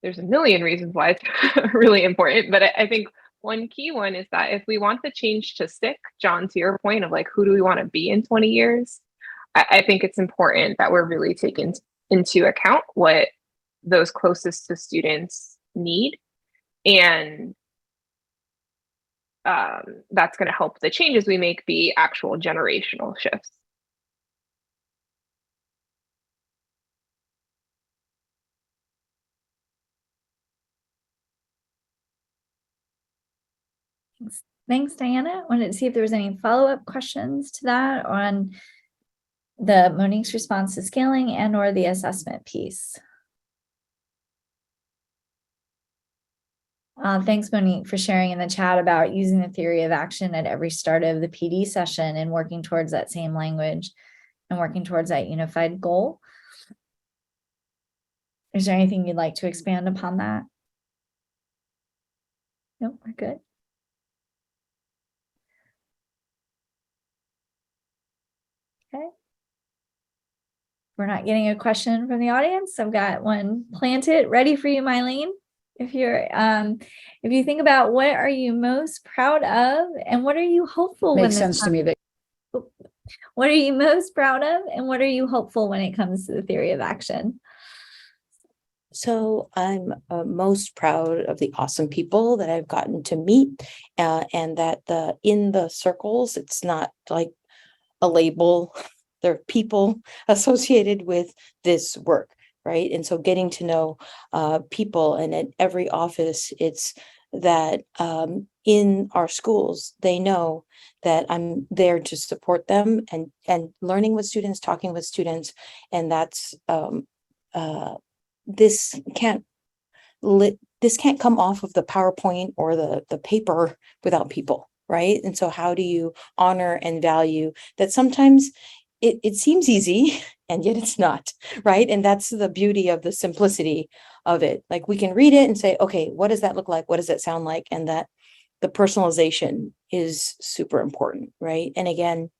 there's a million reasons why it's really important, but I think one key one is that if we want the change to stick, John, to your point of like, who do we want to be in 20 years? I think it's important that we're really taking into account what those closest to students need. And that's going to help the changes we make be actual generational shifts. Thanks, Diana. Wanted to see if there was any follow-up questions to that on the Monique's response to scaling and or the assessment piece. Thanks, Monique, for sharing in the chat about using the theory of action at every start of the PD session and working towards that same language and working towards that unified goal. Is there anything you'd like to expand upon that? No, we're good. Okay. We're not getting a question from the audience. I've got one planted ready for you, Mylene. If you think about what are you most proud of and what are you hopeful Makes sense to me that what are you most proud of and what are you hopeful when it comes to the theory of action? So I'm most proud of the awesome people that I've gotten to meet, and that in the circles, it's not like a label. There are people associated with this work, right? And so getting to know people, and at every office, it's that in our schools, they know that I'm there to support them and learning with students, talking with students, and that's this can't come off of the PowerPoint or the paper without people, right? And so how do you honor and value that? Sometimes it seems easy and yet it's not, right? And that's the beauty of the simplicity of it. Like we can read it and say, okay, what does that look like? What does it sound like? And that the personalization is super important, right? And again,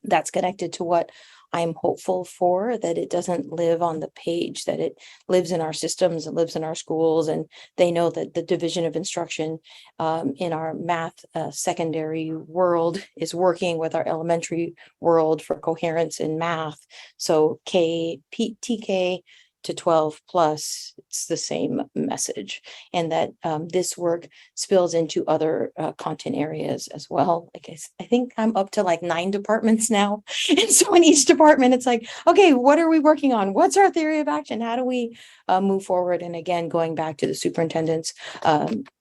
that's connected to what I'm hopeful for, that it doesn't live on the page, that it lives in our systems, it lives in our schools, and they know that the division of instruction in our math secondary world is working with our elementary world for coherence in math. So TK to 12 plus, it's the same message, and that this work spills into other content areas as well. Like I think I'm up to like 9 departments now. And so in each department, it's like, okay, what are we working on? What's our theory of action? How do we move forward? And again, going back to the superintendent's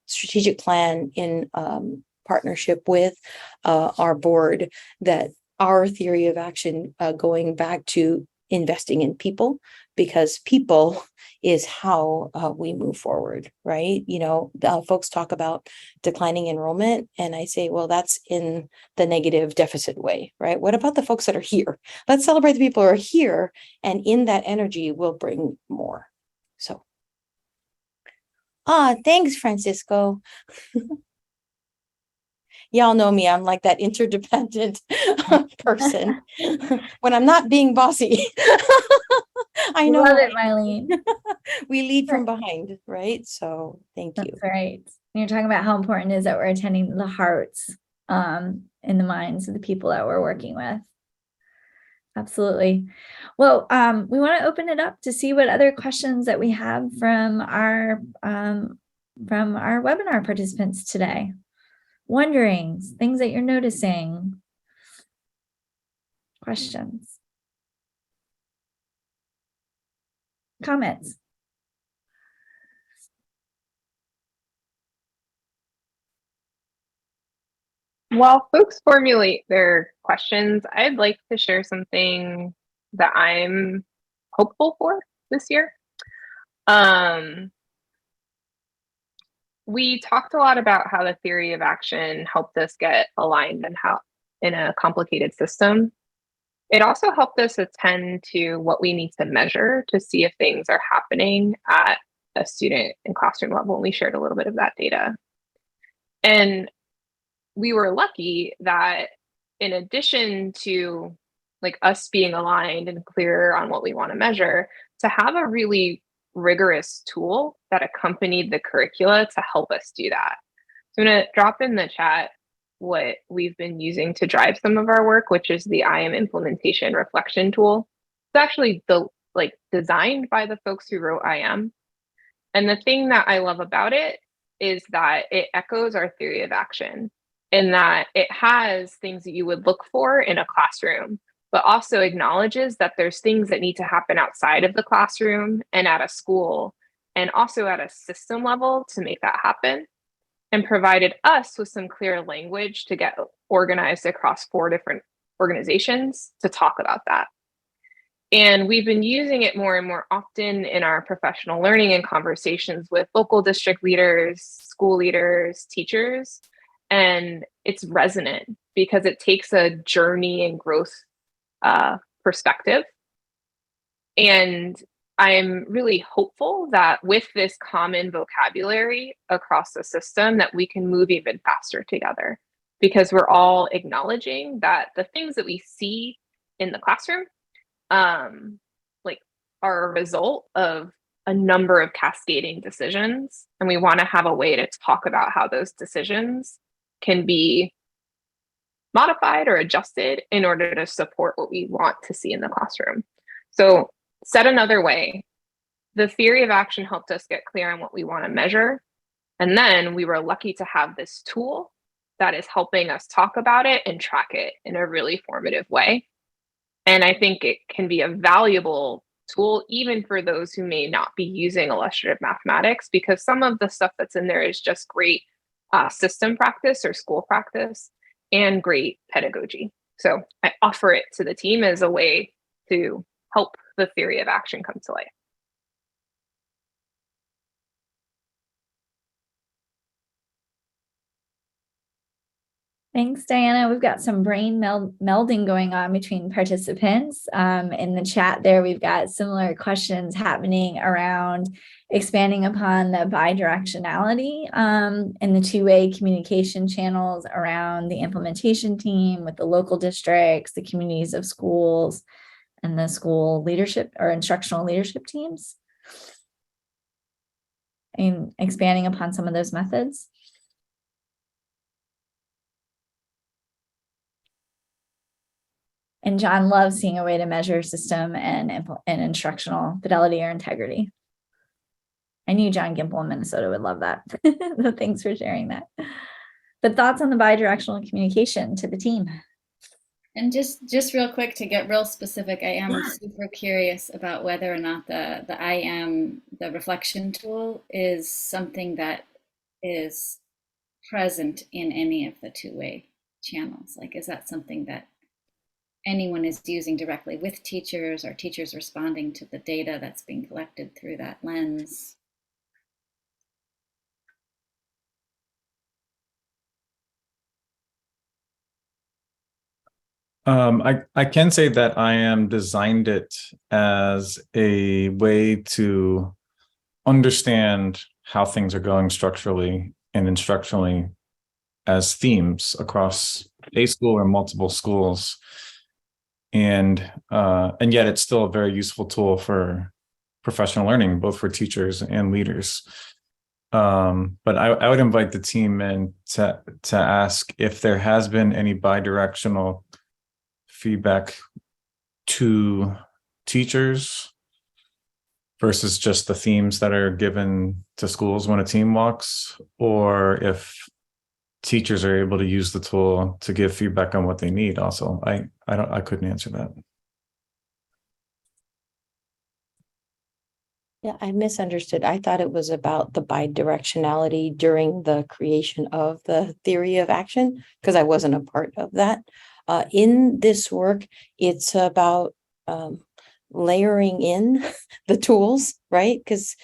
strategic plan in partnership with our board, that our theory of action going back to investing in people, because people is how we move forward, right? You know, folks talk about declining enrollment, and I say, well, that's in the negative deficit way, right? What about the folks that are here? Let's celebrate the people who are here, and in that energy, we'll bring more. So, thanks, Francisco. Y'all know me, I'm like that interdependent person when I'm not being bossy. I know. Love it, Mylene. We lead from behind, right? So thank you. That's right. You're talking about how important it is that we're attending the hearts in the minds of the people that we're working with. Absolutely. Well, we want to open it up to see what other questions that we have from our webinar participants today. Wonderings, things that you're noticing, questions, comments. While folks formulate their questions, I'd like to share something that I'm hopeful for this year. We talked a lot about how the theory of action helped us get aligned and how in a complicated system. It also helped us attend to what we need to measure to see if things are happening at a student and classroom level. And we shared a little bit of that data. And we were lucky that in addition to like us being aligned and clear on what we want to measure, to have a really rigorous tool that accompanied the curricula to help us do that. So I'm going to drop in the chat what we've been using to drive some of our work, which is the IM implementation reflection tool. It's actually the like designed by the folks who wrote IM. And the thing that I love about it is that it echoes our theory of action, in that it has things that you would look for in a classroom, but also acknowledges that there's things that need to happen outside of the classroom and at a school, and also at a system level to make that happen, and provided us with some clear language to get organized across 4 different organizations to talk about that. And we've been using it more and more often in our professional learning and conversations with local district leaders, school leaders, teachers. And it's resonant because it takes a journey and growth perspective. And I'm really hopeful that with this common vocabulary across the system, that we can move even faster together, because we're all acknowledging that the things that we see in the classroom like are a result of a number of cascading decisions. And we want to have a way to talk about how those decisions can be modified or adjusted in order to support what we want to see in the classroom. So said another way, the theory of action helped us get clear on what we want to measure. And then we were lucky to have this tool that is helping us talk about it and track it in a really formative way. And I think it can be a valuable tool even for those who may not be using illustrative mathematics, because some of the stuff that's in there is just great system practice or school practice and great pedagogy. So I offer it to the team as a way to help the theory of action come to life. Thanks, Diana. We've got some brain melding going on between participants. In the chat there, we've got similar questions happening around expanding upon the bidirectionality and the two-way communication channels around the implementation team with the local districts, the communities of schools, and the school leadership or instructional leadership teams. And expanding upon some of those methods. And John loves seeing a way to measure system and instructional fidelity or integrity. I knew John Gimple in Minnesota would love that. So thanks for sharing that. But thoughts on the bidirectional communication to the team? And just real quick, to get real specific, I am super curious about whether or not the reflection tool is something that is present in any of the two-way channels. Like, is that something that anyone is using directly with teachers, or teachers responding to the data that's being collected through that lens? I can say that I am designed it as a way to understand how things are going structurally and instructionally as themes across a school or multiple schools. And yet it's still a very useful tool for professional learning, both for teachers and leaders. But I would invite the team in to ask if there has been any bidirectional feedback to teachers versus just the themes that are given to schools when a team walks, or if teachers are able to use the tool to give feedback on what they need. Also, I couldn't answer that. Yeah, I misunderstood. I thought it was about the bidirectionality during the creation of the theory of action, because I wasn't a part of that. In this work, it's about layering in the tools, right? Because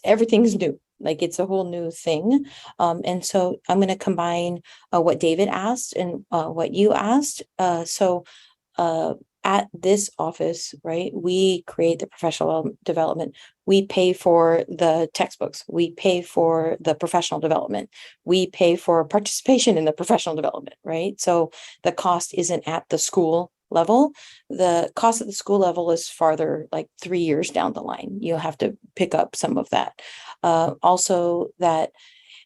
everything's new. Like, it's a whole new thing. And so I'm going to combine what David asked and what you asked. At this office, right, we create the professional development. We pay for the textbooks. We pay for the professional development. We pay for participation in the professional development, right? So the cost isn't at the school level. The cost at the school level is farther, like 3 years down the line. You'll have to pick up some of that. Also, that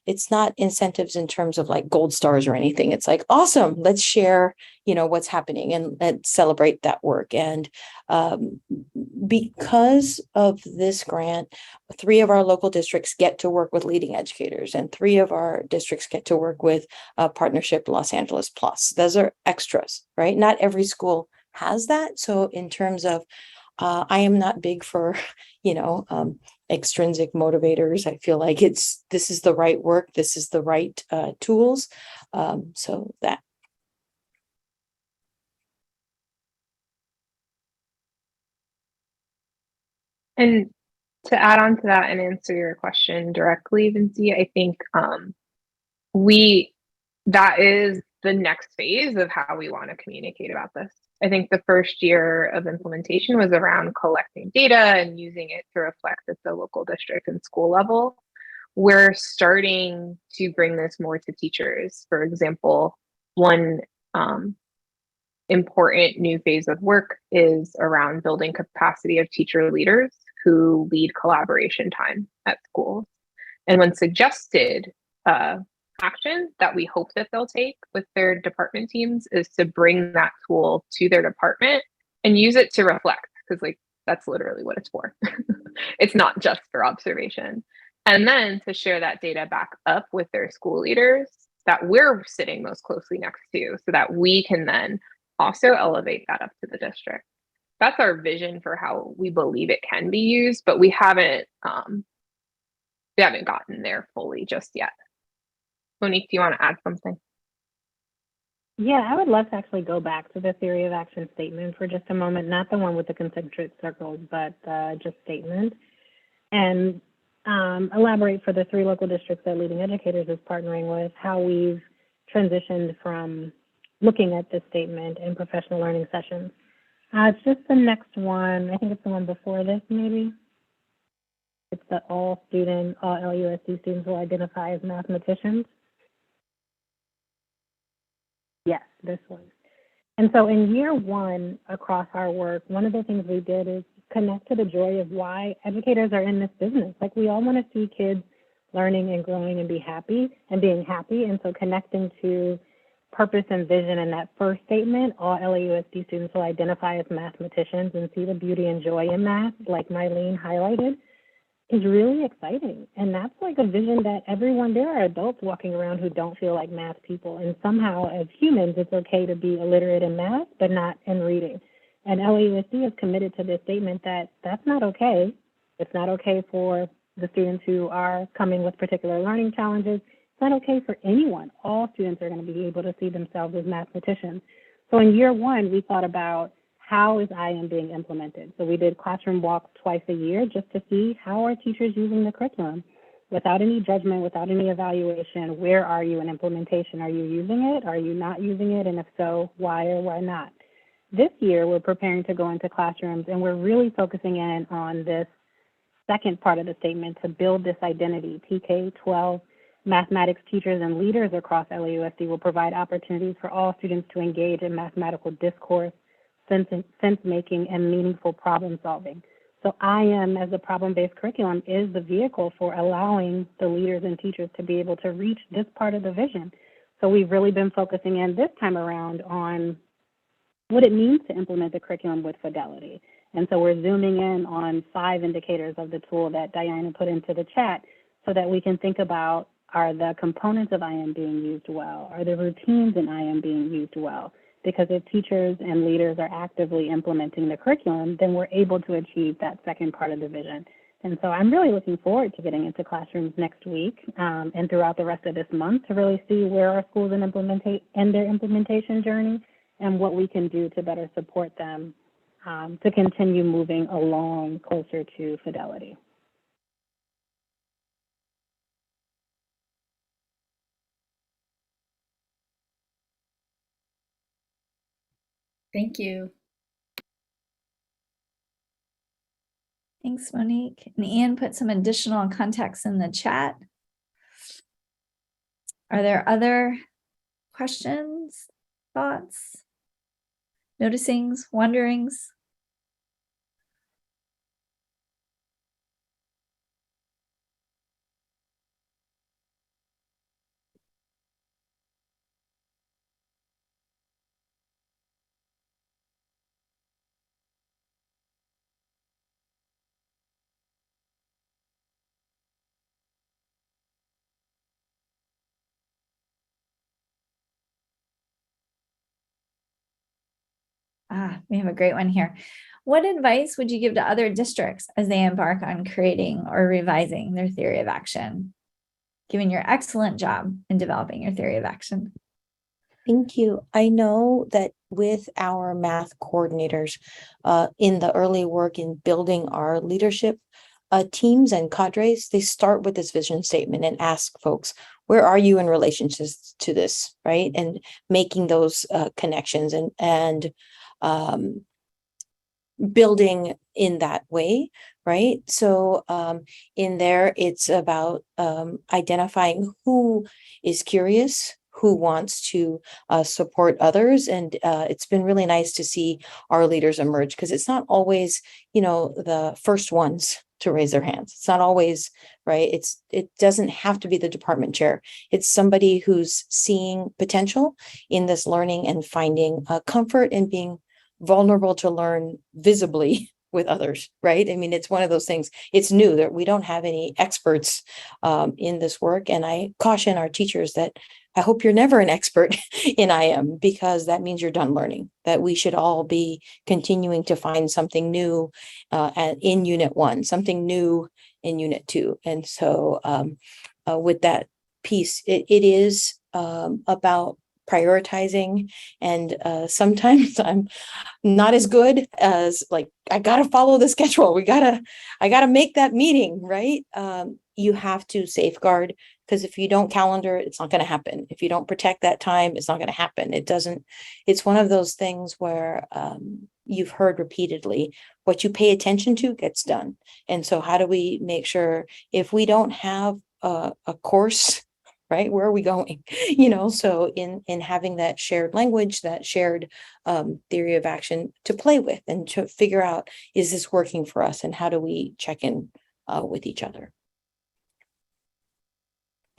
it's not incentives in terms of like gold stars or anything. It's like, awesome, let's share, what's happening and let's celebrate that work. And because of this grant, 3 of our local districts get to work with leading educators, and 3 of our districts get to work with Partnership Los Angeles Plus. Those are extras, right? Not every school has that. So in terms of, I am not big for, extrinsic motivators. I feel like this is the right work. This is the right tools. So that. And to add on to that and answer your question directly, Vinci, I think that is the next phase of how we want to communicate about this. I think the first year of implementation was around collecting data and using it to reflect at the local district and school level. We're starting to bring this more to teachers. For example, one important new phase of work is around building capacity of teacher leaders who lead collaboration time at schools. And when suggested action that we hope that they'll take with their department teams is to bring that tool to their department and use it to reflect, because like that's literally what it's for. It's not just for observation. And then to share that data back up with their school leaders that we're sitting most closely next to, so that we can then also elevate that up to the district. That's our vision for how we believe it can be used, but we haven't gotten there fully just yet. Monique, do you want to add something? Yeah, I would love to actually go back to the theory of action statement for just a moment, not the one with the concentric circles, but just statement, and elaborate for the 3 local districts that Leading Educators is partnering with, how we've transitioned from looking at this statement in professional learning sessions. It's just the next one. I think it's the one before this, maybe. It's the all LAUSD students will identify as mathematicians. Yes, this one. And so in year 1 across our work, one of the things we did is connect to the joy of why educators are in this business. Like, we all want to see kids learning and growing and being happy. And so connecting to purpose and vision in that first statement, all LAUSD students will identify as mathematicians and see the beauty and joy in math, like Mylene highlighted, is really exciting. And that's like a vision that there are adults walking around who don't feel like math people. And somehow as humans, it's okay to be illiterate in math, but not in reading. And LAUSD is committed to this statement that that's not okay. It's not okay for the students who are coming with particular learning challenges. It's not okay for anyone. All students are going to be able to see themselves as mathematicians. So in year 1, we thought about, how is IM being implemented? So we did classroom walks twice a year just to see how are teachers using the curriculum without any judgment, without any evaluation. Where are you in implementation? Are you using it? Are you not using it? And if so, why or why not? This year, we're preparing to go into classrooms, and we're really focusing in on this second part of the statement to build this identity. TK-12 mathematics teachers and leaders across LAUSD will provide opportunities for all students to engage in mathematical discourse, sense-making, and meaningful problem solving. So IM, as a problem-based curriculum, is the vehicle for allowing the leaders and teachers to be able to reach this part of the vision. So we've really been focusing in this time around on what it means to implement the curriculum with fidelity. And so we're zooming in on 5 indicators of the tool that Diana put into the chat so that we can think about, are the components of IM being used well? Are the routines in IM being used well? Because if teachers and leaders are actively implementing the curriculum, then we're able to achieve that second part of the vision. And so I'm really looking forward to getting into classrooms next week and throughout the rest of this month to really see where our schools in their implementation journey and what we can do to better support them to continue moving along closer to fidelity. Thank you. Thanks, Monique. And Ian put some additional context in the chat. Are there other questions, thoughts, noticings, wonderings? We have a great one here. What advice would you give to other districts as they embark on creating or revising their theory of action? Given your excellent job in developing your theory of action. Thank you. I know that with our math coordinators, in the early work in building our leadership teams and cadres, they start with this vision statement and ask folks, where are you in relationships to this, right? And making those connections and building in that way, right? So in there, it's about identifying who is curious, who wants to support others. And it's been really nice to see our leaders emerge, because it's not always, the first ones to raise their hands. It's not always, right? It doesn't have to be the department chair. It's somebody who's seeing potential in this learning and finding comfort in being vulnerable to learn visibly with others, right? I mean, it's one of those things. It's new that we don't have any experts in this work. And I caution our teachers that I hope you're never an expert in IM, because that means you're done learning, that we should all be continuing to find something new in Unit 1, something new in Unit 2. And so with that piece, it is about prioritizing, and sometimes I'm not as good as I gotta follow the schedule. I gotta make that meeting, right? You have to safeguard, because if you don't calendar, it's not going to happen. If you don't protect that time, it's not going to happen. It's one of those things where you've heard repeatedly, what you pay attention to gets done. And so how do we make sure, if we don't have a course, right, where are we going? So in having that shared language, that shared theory of action to play with and to figure out, is this working for us, and how do we check in with each other?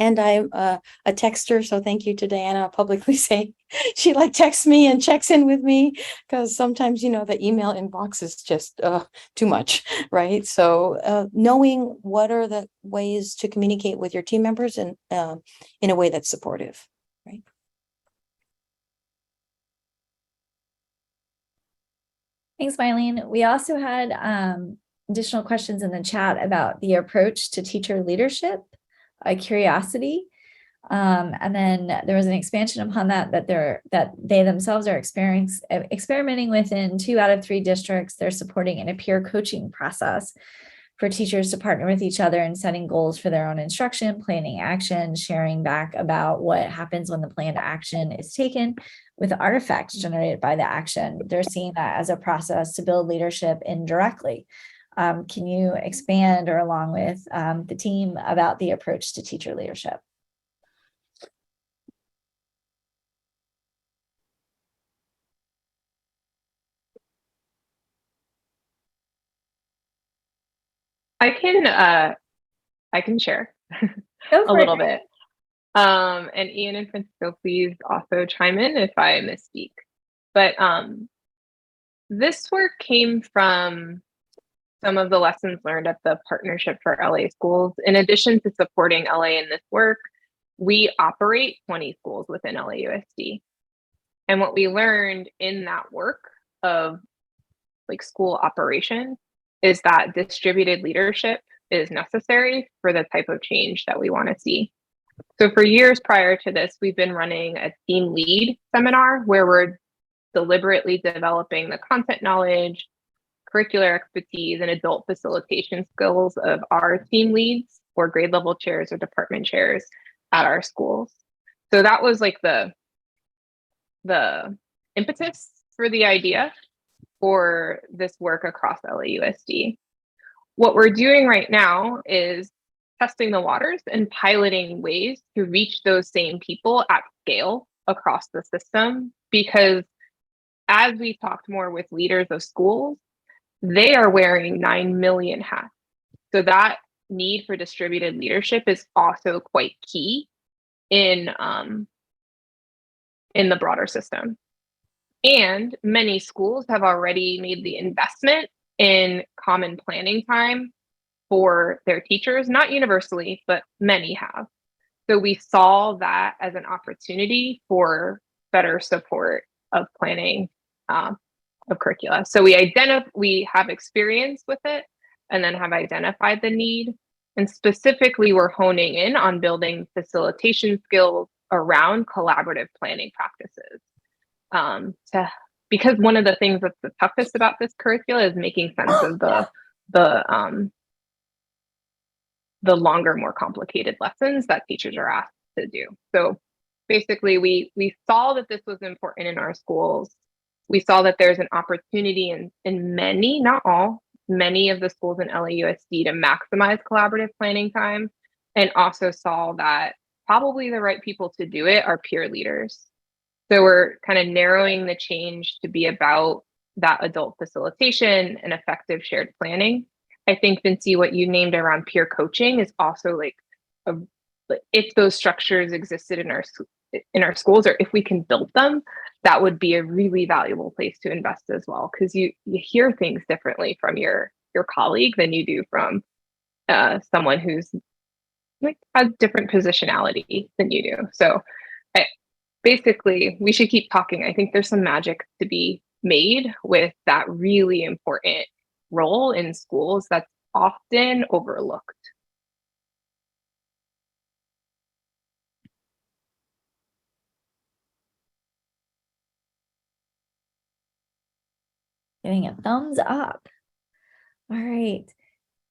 And I'm a texter, so thank you to Diana. I'll publicly say she texts me and checks in with me, because sometimes, the email inbox is just too much, right? So knowing what are the ways to communicate with your team members and in a way that's supportive, right? Thanks, Mylene. We also had additional questions in the chat about the approach to teacher leadership. Curiosity, and then there was an expansion upon that they themselves are experimenting within 2 out of 3 districts. They're supporting in a peer coaching process for teachers to partner with each other and setting goals for their own instruction, planning action, sharing back about what happens when the planned action is taken with artifacts generated by the action. They're seeing that as a process to build leadership indirectly. Can you expand, or along with the team, about the approach to teacher leadership? I can share Go a little it. bit. And Ian and Francisco, please also chime in if I misspeak. But this work came from some of the lessons learned at the Partnership for LA Schools. In addition to supporting LA in this work, we operate 20 schools within LAUSD. And what we learned in that work of school operation is that distributed leadership is necessary for the type of change that we want to see. So for years prior to this, we've been running a team lead seminar where we're deliberately developing the content knowledge, curricular expertise, and adult facilitation skills of our team leads or grade level chairs or department chairs at our schools. So that was the impetus for the idea for this work across LAUSD. What we're doing right now is testing the waters and piloting ways to reach those same people at scale across the system, because as we talked more with leaders of schools, they are wearing 9 million hats. So that need for distributed leadership is also quite key in the broader system. And many schools have already made the investment in common planning time for their teachers, not universally, but many have. So we saw that as an opportunity for better support of planning of curricula. So we have experience with it and then have identified the need. And specifically, we're honing in on building facilitation skills around collaborative planning practices. Because one of the things that's the toughest about this curricula is making sense of the longer, more complicated lessons that teachers are asked to do. So basically, we saw that this was important in our schools. We saw that there's an opportunity in many, not all, many of the schools in LAUSD to maximize collaborative planning time, and also saw that probably the right people to do it are peer leaders. So we're kind of narrowing the change to be about that adult facilitation and effective shared planning. I think, Vinci, what you named around peer coaching is also like, if those structures existed in our schools, or if we can build them, that would be a really valuable place to invest as well, because you hear things differently from your colleague than you do from someone who's like has different positionality than you do. So basically, we should keep talking. I think there's some magic to be made with that really important role in schools that's often overlooked. Getting a thumbs up. All right.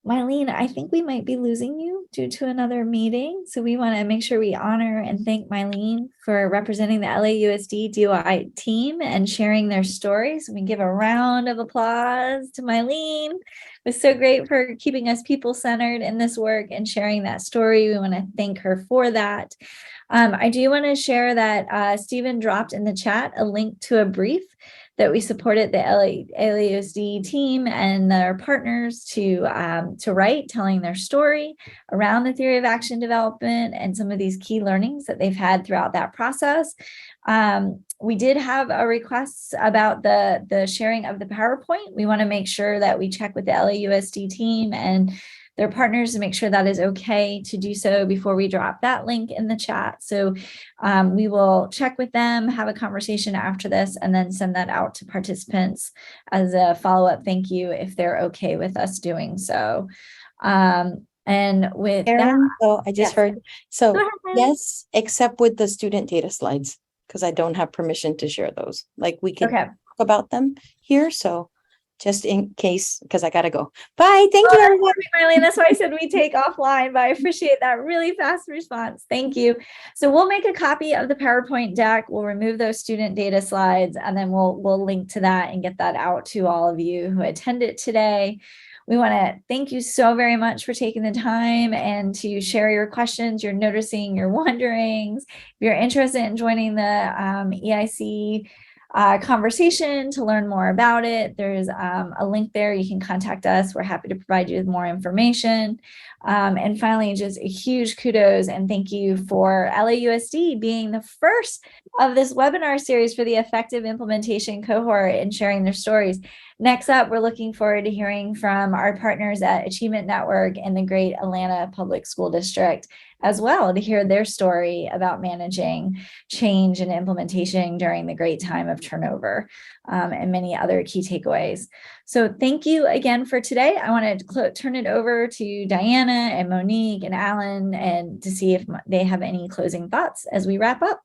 Mylene, I think we might be losing you due to another meeting. So we want to make sure we honor and thank Mylene for representing the LAUSD DOI team and sharing their stories. We give a round of applause to Mylene. It was so great for keeping us people-centered in this work and sharing that story. We want to thank her for that. I do want to share that Stephen dropped in the chat a link to a brief that we supported the LAUSD team and their partners to write, telling their story around the theory of action development and some of these key learnings that they've had throughout that process. We did have a request about the sharing of the PowerPoint. We want to make sure that we check with the LAUSD team and their partners to make sure that is okay to do so before we drop that link in the chat. So we will check with them, have a conversation after this, and then send that out to participants as a follow-up thank you if they're okay with us doing so. And with Erin, that, so I just yes. heard, so Go ahead, Mylene. yes, except with the student data slides, because I don't have permission to share those. Like we can Okay. talk about them here, so just in case, because I gotta go. Bye, thank you, Oh, everyone. Mylene, that's why I said we take offline, but I appreciate that really fast response. Thank you. So we'll make a copy of the PowerPoint deck. We'll remove those student data slides, and then we'll link to that and get that out to all of you who attended today. We want to thank you so very much for taking the time and to share your questions, your noticing, your wonderings. If you're interested in joining the EIC conversation to learn more about it, there's a link there. You can contact us. We're happy to provide you with more information. And finally, just a huge kudos and thank you for LAUSD being the first of this webinar series for the effective implementation cohort and sharing their stories. Next up, we're looking forward to hearing from our partners at Achievement Network and the Great Atlanta Public School District as well, to hear their story about managing change and implementation during the great time of turnover, and many other key takeaways. So thank you again for today. I want to turn it over to Diana and Monique and Alan and to see if they have any closing thoughts as we wrap up.